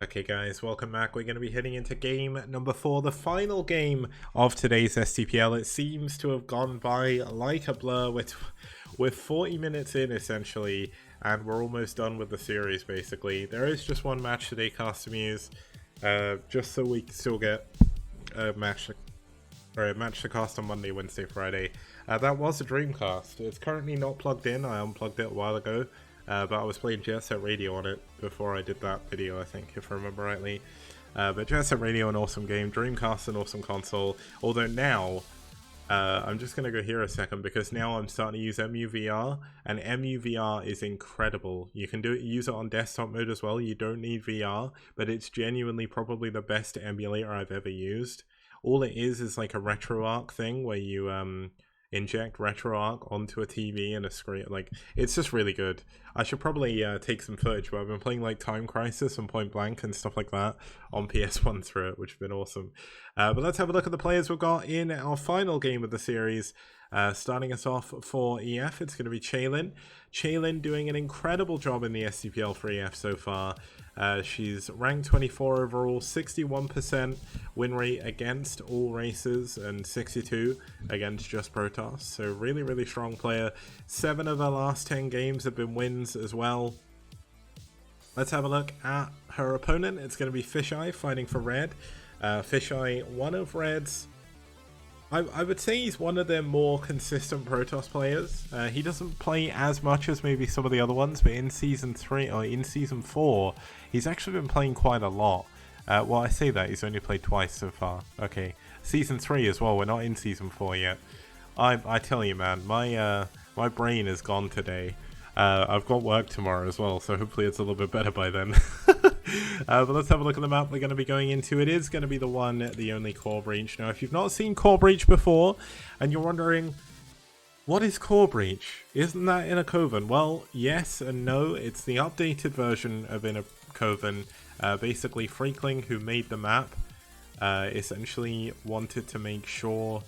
Okay guys, welcome back. We're going to be heading into game number 4, the final game of today's STPL. It seems to have gone by like a blur. We're 40 minutes in essentially, and we're almost done with the series basically. There is just one match today, Custom Use, just so we can still get a match to cast on Monday, Wednesday, Friday. That was a Dreamcast. It's currently not plugged in. I unplugged it a while ago. But I was playing Jet Set Radio on it before I did that video, I think, if I remember rightly. But Jet Set Radio, an awesome game. Dreamcast, an awesome console. Although now, I'm just going to go here a second, because now I'm starting to use MUVR, and MUVR is incredible. You can use it on desktop mode as well. You don't need VR, but it's genuinely probably the best emulator I've ever used. All it is like a RetroArch thing where you inject RetroArch onto a TV and a screen. Like, it's just really good. I should probably take some footage, but I've been playing like Time Crisis and Point Blank and stuff like that on PS1 through it, which has been awesome. But let's have a look at the players we've got in our final game of the series. Starting us off for EF, it's going to be Chaylin. Chaylin doing an incredible job in the STPL for EF so far. She's ranked 24 overall, 61% win rate against all races, and 62 against just Protoss. So really, really strong player. 7 of her last 10 games have been wins as well. Let's have a look at her opponent. It's going to be Fisheye fighting for Red. Fisheye, one of Red's, I would say he's one of their more consistent Protoss players. He doesn't play as much as maybe some of the other ones, but in Season 3 or in Season 4, he's actually been playing quite a lot. Well, I say that, he's only played twice so far. Okay, Season 3 as well, we're not in Season 4 yet. I tell you, man, my brain is gone today. I've got work tomorrow as well, so hopefully it's a little bit better by then. But let's have a look at the map we're going to be going into. It is going to be the only Core Breach. Now, if you've not seen Core Breach before, and you're wondering, what is Core Breach? Isn't that Inner Coven? Well, yes and no. It's the updated version of Inner Coven. Basically, Freakling, who made the map, essentially wanted to make sure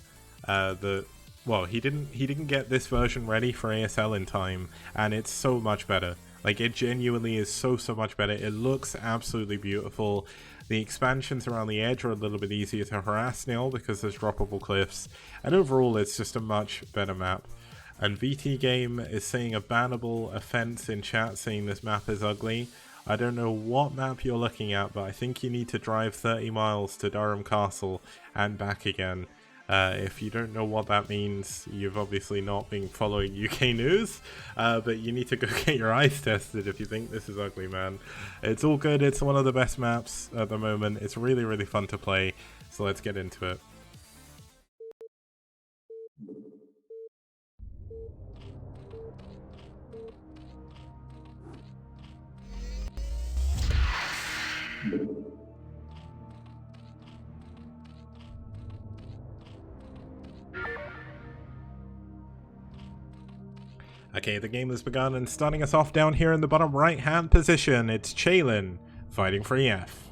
that, well, he didn't get this version ready for ASL in time, and it's so much better. Like, it genuinely is so much better. It looks absolutely beautiful. The expansions around the edge are a little bit easier to harass now because there's droppable cliffs. And overall, it's just a much better map. And VT Game is saying a bannable offense in chat, saying this map is ugly. I don't know what map you're looking at, but I think you need to drive 30 miles to Durham Castle and back again. If you don't know what that means, you've obviously not been following UK news, but you need to go get your eyes tested if you think this is ugly, man. It's all good. It's one of the best maps at the moment. It's really, really fun to play, so let's get into it. Okay, the game has begun, and starting us off down here in the bottom right hand position, it's Chaylin fighting for EF.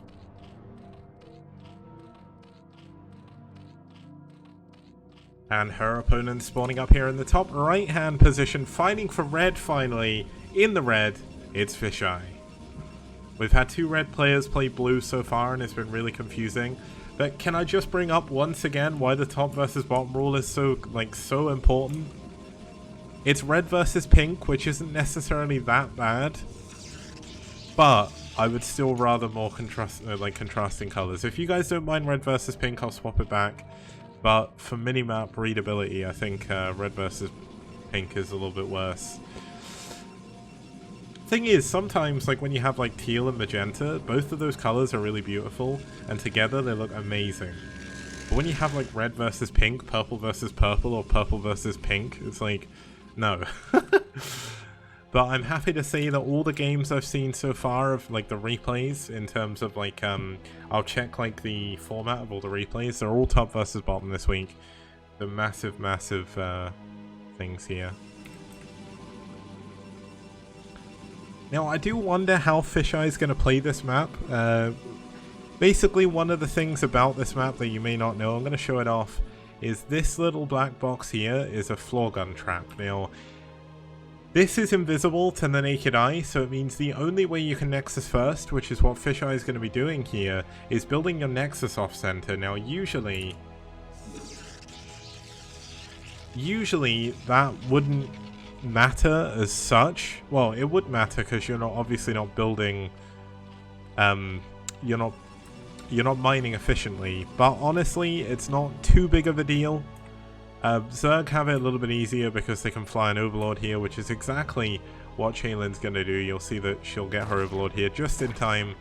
And her opponent spawning up here in the top right hand position, fighting for Red finally. In the red, it's Fisheye. We've had 2 red players play blue so far, and it's been really confusing. But can I just bring up once again why the top versus bottom rule is so important? It's red versus pink, which isn't necessarily that bad. but I would still rather more contrasting colors. If you guys don't mind red versus pink, I'll swap it back. But for minimap readability, I think red versus pink is a little bit worse. Thing is, sometimes like when you have like teal and magenta, both of those colors are really beautiful, and together they look amazing. But when you have like red versus pink, purple versus purple, or purple versus pink, it's like, no. But I'm happy to say that all the games I've seen so far of like the replays, in terms of like, I'll check like the format of all the replays, they're all top versus bottom this week. The massive things here. Now I do wonder how Fisheye is going to play this map. Basically one of the things about this map that you may not know, I'm going to show it off, is this little black box here is a floor gun trap. Now, this is invisible to the naked eye, so it means the only way you can Nexus first, which is what Fisheye is going to be doing here, is building your Nexus off center. Now, usually that wouldn't matter as such. Well, it would matter because you're not obviously not building, you're not mining efficiently. But honestly, it's not too big of a deal. Zerg have it a little bit easier because they can fly an Overlord here, which is exactly what Chaylin's going to do. You'll see that she'll get her Overlord here just in time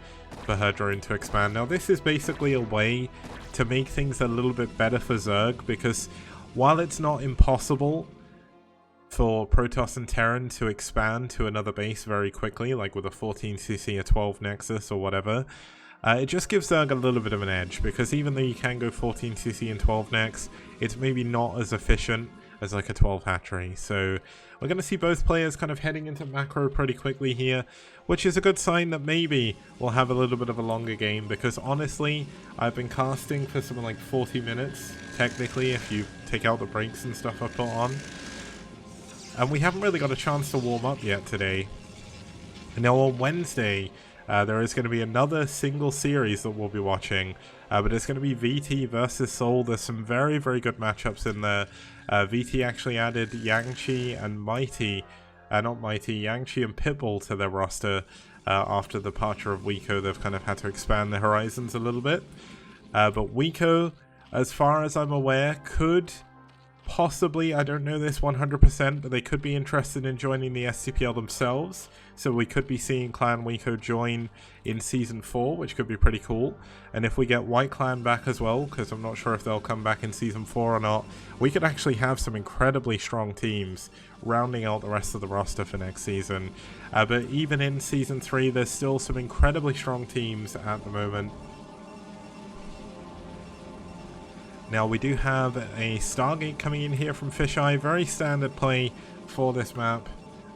for her drone to expand. Now this is basically a way to make things a little bit better for Zerg, because while it's not impossible for Protoss and Terran to expand to another base very quickly, like with a 14cc, a 12 Nexus or whatever, it just gives Zerg a little bit of an edge, because even though you can go 14cc and 12 Nex, it's maybe not as efficient as like a 12 hatchery. So we're going to see both players kind of heading into macro pretty quickly here, which is a good sign that maybe we'll have a little bit of a longer game, because honestly, I've been casting for something like 40 minutes, technically, if you take out the breaks and stuff I put on. And we haven't really got a chance to warm up yet today. And now on Wednesday, there is going to be another single series that we'll be watching, but it's going to be VT versus Seoul. There's some very, very good matchups in there. VT actually added Yangtze and Yangtze and Pitbull to their roster after the departure of Wiko. They've kind of had to expand their horizons a little bit. But Wiko, as far as I'm aware, could possibly, I don't know this 100%, but they could be interested in joining the STPL themselves. So we could be seeing Clan Wiko join in Season 4, which could be pretty cool. And if we get White Clan back as well, because I'm not sure if they'll come back in Season 4 or not, we could actually have some incredibly strong teams rounding out the rest of the roster for next season. But even in Season 3, there's still some incredibly strong teams at the moment. Now we do have a Stargate coming in here from Fisheye, very standard play for this map.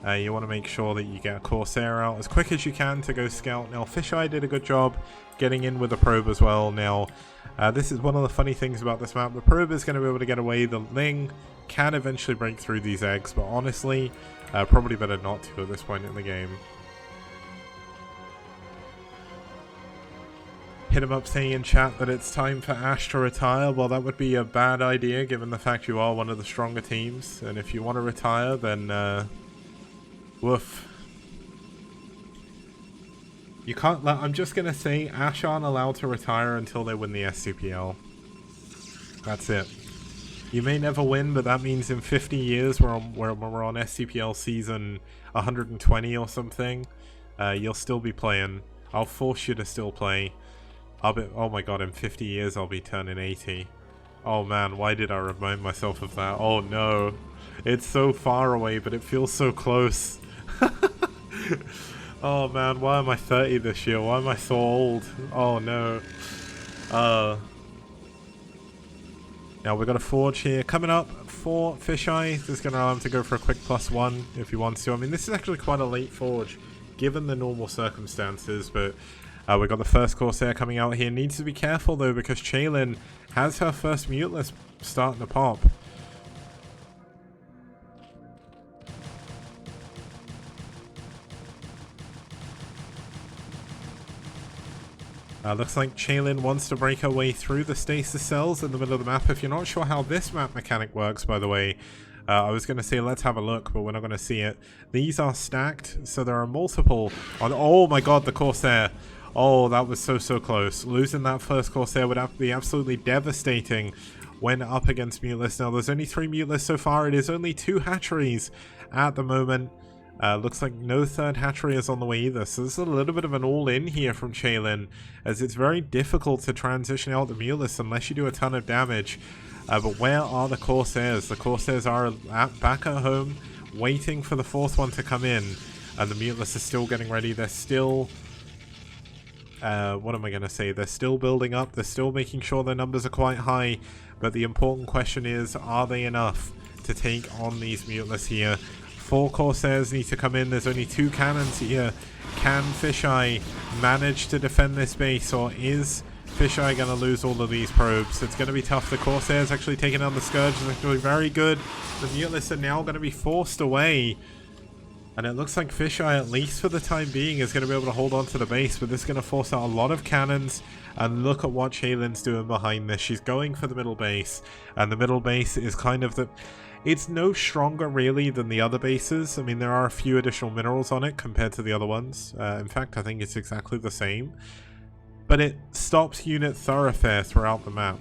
You want to make sure that you get a Corsair out as quick as you can to go scout. Now Fisheye did a good job getting in with the probe as well. Now this is one of the funny things about this map. The probe is going to be able to get away. The Ling can eventually break through these eggs, but honestly, probably better not to at this point in the game. Hit him up saying in chat that it's time for Ash to retire. Well, that would be a bad idea given the fact you are one of the stronger teams. And if you want to retire, then woof. You can't I'm just going to say Ash aren't allowed to retire until they win the STPL. That's it. You may never win, but that means in 50 years we're on STPL season 120 or something. You'll still be playing. I'll force you to still play. Oh my god, in 50 years I'll be turning 80. Oh man, why did I remind myself of that? Oh no. It's so far away, but it feels so close. Oh man, why am I 30 this year? Why am I so old? Oh no. Now we've got a Forge here coming up for Fisheye. This is going to allow him to go for a quick +1 if he wants to. I mean, this is actually quite a late Forge given the normal circumstances, but we've got the first Corsair coming out here. Needs to be careful though, because Chaylin has her first Muteless starting to pop. Looks like Chaylin wants to break her way through the stasis cells in the middle of the map. If you're not sure how this map mechanic works, by the way, I was going to say let's have a look, but we're not going to see it. These are stacked, so there are multiple on. Oh my god, the Corsair. Oh, that was so close. Losing that first Corsair would have to be absolutely devastating when up against Muteless. Now, there's only 3 Muteless so far. It is only 2 hatcheries at the moment. Looks like no third hatchery is on the way either. So this is a little bit of an all-in here from Chaylin, as it's very difficult to transition out the Muteless unless you do a ton of damage. But where are the Corsairs? The Corsairs are back at home, waiting for the 4th one to come in. And the Muteless is still getting ready. They're still... what am I going to say? They're still building up. They're still making sure their numbers are quite high. But the important question is, are they enough to take on these Muteless here? 4 Corsairs need to come in. There's only 2 cannons here. Can Fisheye manage to defend this base, or is Fisheye going to lose all of these probes? It's going to be tough. The Corsairs actually taking on the Scourge is actually very good. The Muteless are now going to be forced away. And it looks like Fisheye, at least for the time being, is going to be able to hold on to the base, but this is going to force out a lot of cannons. And look at what Chaylin's doing behind this. She's going for the middle base, and the middle base is kind of the... It's no stronger, really, than the other bases. I mean, there are a few additional minerals on it compared to the other ones. In fact, I think it's exactly the same. But it stops unit thoroughfare throughout the map,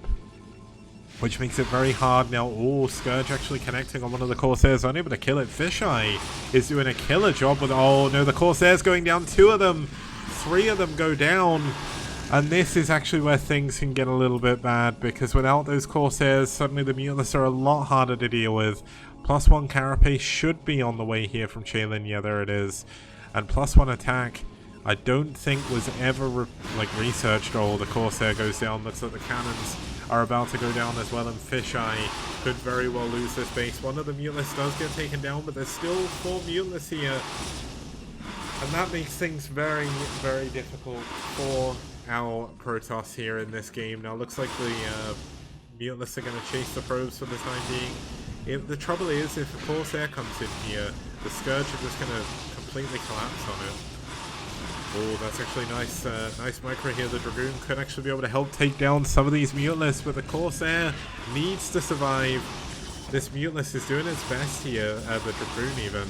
which makes it very hard now. Oh, Scourge actually connecting on one of the Corsairs, unable to kill it. Fisheye is doing a killer job with... Oh no, the Corsairs going down. 2 of them, 3 of them go down. And this is actually where things can get a little bit bad, because without those Corsairs, suddenly the Muteless are a lot harder to deal with. +1 Carapace should be on the way here from Chaylin. Yeah, there it is. And +1 attack, I don't think was ever researched. Oh, the Corsair goes down. Looks like the cannons are about to go down as well, and Fisheye could very well lose this base. One of the Muteless does get taken down, but there's still 4 Muteless here. And that makes things very, very difficult for our Protoss here in this game. Now, looks like the Muteless are going to chase the probes for the time being. The trouble is, if a Corsair comes in here, the Scourge are just going to completely collapse on it. Oh, that's actually nice. Nice micro here. The Dragoon could actually be able to help take down some of these Muteless, but the Corsair needs to survive. This Muteless is doing its best here, the Dragoon even.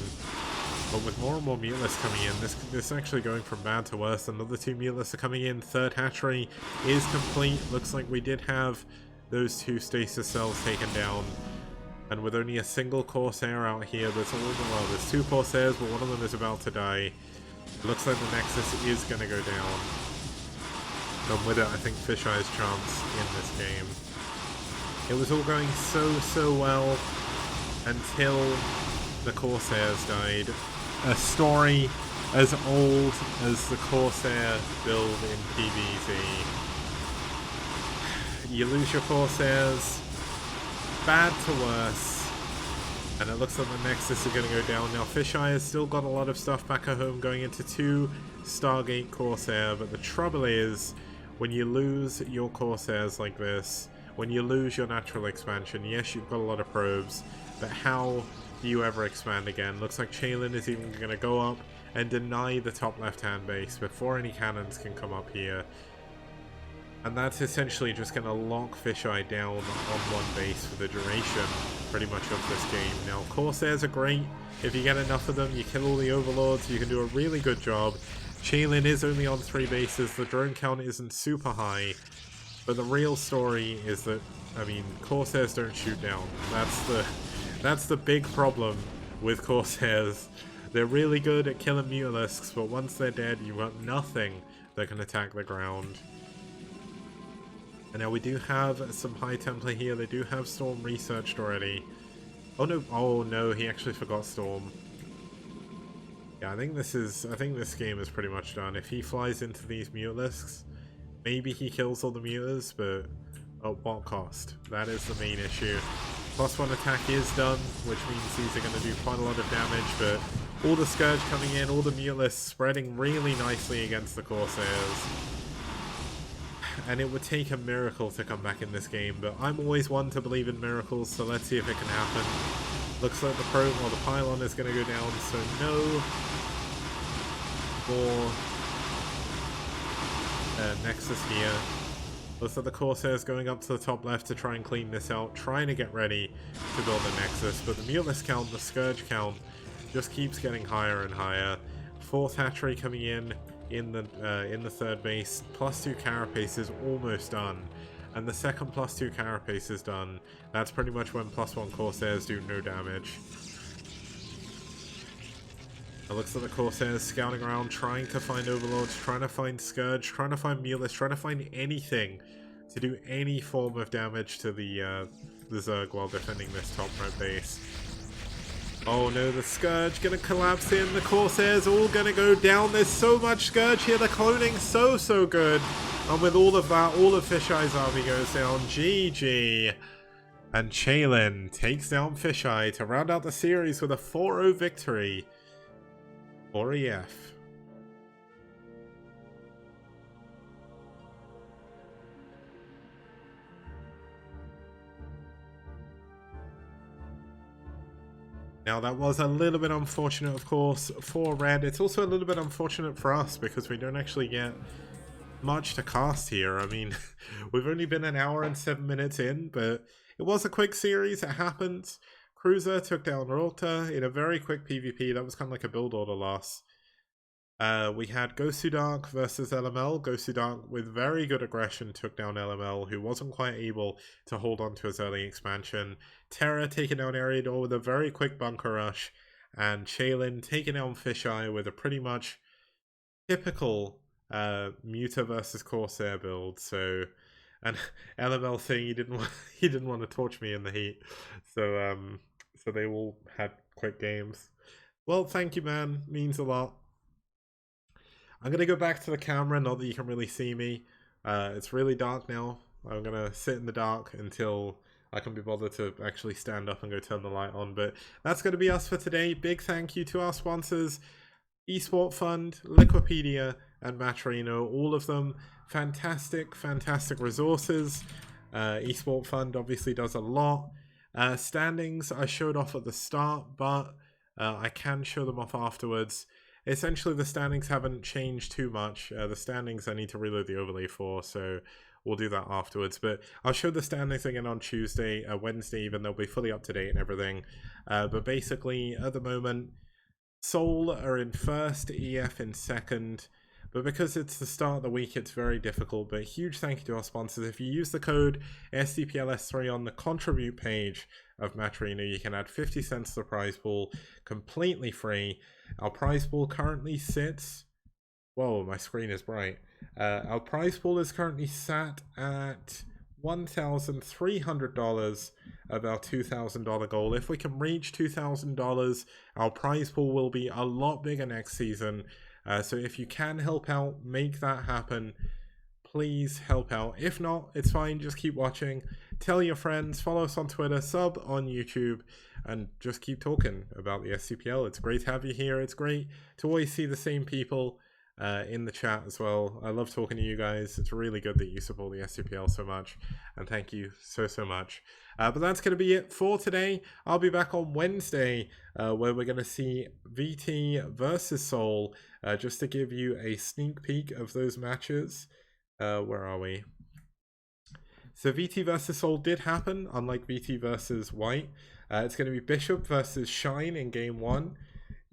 But with more and more Muteless coming in, this is actually going from bad to worse. Another 2 Muteless are coming in. 3rd hatchery is complete. Looks like we did have those 2 stasis cells taken down. And with only a single Corsair out here, there's 2 Corsairs, but one of them is about to die. It looks like the Nexus is going to go down. And with it, I think Fisheye's chance in this game. It was all going so well until the Corsairs died. A story as old as the Corsair build in PvZ. You lose your Corsairs, bad to worse. And it looks like the Nexus is going to go down. Now, Fisheye has still got a lot of stuff back at home going into 2 Stargate Corsair. But the trouble is, when you lose your Corsairs like this, when you lose your natural expansion, yes, you've got a lot of probes, but how do you ever expand again? Looks like Chaylin is even going to go up and deny the top left-hand base before any cannons can come up here. And that's essentially just going to lock Fisheye down on one base for the duration, pretty much, of this game. Now, Corsairs are great. If you get enough of them, you kill all the Overlords, you can do a really good job. Chaylin is only on 3 bases, the drone count isn't super high, but the real story is that, I mean, Corsairs don't shoot down. That's the big problem with Corsairs. They're really good at killing Mutalisks, but once they're dead, you've got nothing that can attack the ground. And now we do have some High Templar here. They do have Storm researched already. Oh no, he actually forgot Storm. Yeah, I think this game is pretty much done. If he flies into these Mutalisks, maybe he kills all the Mutas, but at what cost? That is the main issue. +1 attack is done, which means these are going to do quite a lot of damage, but all the Scourge coming in, all the Mutalisks spreading really nicely against the Corsairs. And it would take a miracle to come back in this game, but I'm always one to believe in miracles, so let's see if it can happen. Looks like the pylon is going to go down, so no more Nexus here. Looks like the Corsairs going up to the top left to try and clean this out, trying to get ready to build the Nexus, but the Mulus count, the Scourge count, just keeps getting higher and higher. Fourth hatchery coming in the third base, +2 carapace is almost done, and the second +2 carapace is done. That's pretty much when +1 Corsairs do no damage. It looks like the Corsairs scouting around, trying to find Overlords, trying to find Scourge, trying to find Mulus, trying to find anything to do any form of damage to the Zerg while defending this top right base. Oh no, the Scourge gonna collapse in, the Corsairs all gonna go down. There's so much Scourge here, the cloning so good. And with all of that, all of Fisheye's army goes down. GG. And Chaylin takes down Fisheye to round out the series with a 4-0 victory for EF. Now that was a little bit unfortunate, of course, for Red. It's also a little bit unfortunate for us because we don't actually get much to cast here. I mean, we've only been an hour and 7 minutes in, but it was a quick series. It happened. Cruiser took down Rota in a very quick PvP. That was kind of like a build order loss. We had Gosudark versus LML. Gosudark with very good aggression took down LML, who wasn't quite able to hold on to his early expansion. Terra taking down Eriador with a very quick bunker rush, and Chaylin taking down Fisheye with a pretty much typical Muta versus Corsair build. So, and LML saying he didn't want to torch me in the heat. So so they all had quick games. Well, thank you, man. Means a lot. I'm going to go back to the camera, not that you can really see me. It's really dark now. I'm going to sit in the dark until I can be bothered to actually stand up and go turn the light on. But that's going to be us for today. Big thank you to our sponsors, Esport Fund, Liquipedia, and Matrino. All of them fantastic resources. Esport Fund obviously does a lot. Standings I showed off at the start, but I can show them off afterwards. Essentially, the standings haven't changed too much. The standings I need to reload the overlay for, so we'll do that afterwards. But I'll show the standings again on Tuesday, Wednesday even. They'll be fully up to date and everything. But basically, at the moment, Seoul are in first, EF in second. But because it's the start of the week, it's very difficult. But huge thank you to our sponsors. If you use the code STPLS3 on the contribute page of Matrino, you can add 50 cents to the prize pool completely free. Our prize pool currently sits... Whoa, my screen is bright. Our prize pool is currently sat at $1,300 of our $2,000 goal. If we can reach $2,000, our prize pool will be a lot bigger next season. So if you can help out, make that happen. Please help out. If not, it's fine. Just keep watching. Tell your friends. Follow us on Twitter. Sub on YouTube. And just keep talking about the STPL. It's great to have you here. It's great to always see the same people in the chat as well. I love talking to you guys. It's really good that you support the STPL so much. And thank you so much. But that's going to be it for today. I'll be back on Wednesday where we're going to see VT versus Seoul. Just to give you a sneak peek of those matches. Where are we? So VT versus Seoul did happen, unlike VT versus White. It's going to be Bishop versus Shine in game 1.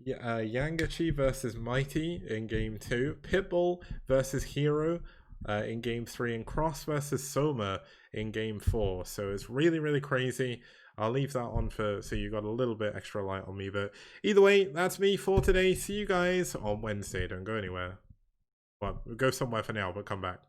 Yangachi versus Mighty in game 2. Pitbull versus Hero in game 3. And Cross versus Soma in game 4. So it's really crazy. I'll leave that on so you got a little bit extra light on me. But either way, that's me for today. See you guys on Wednesday. Don't go anywhere. Well, go somewhere for now, but come back.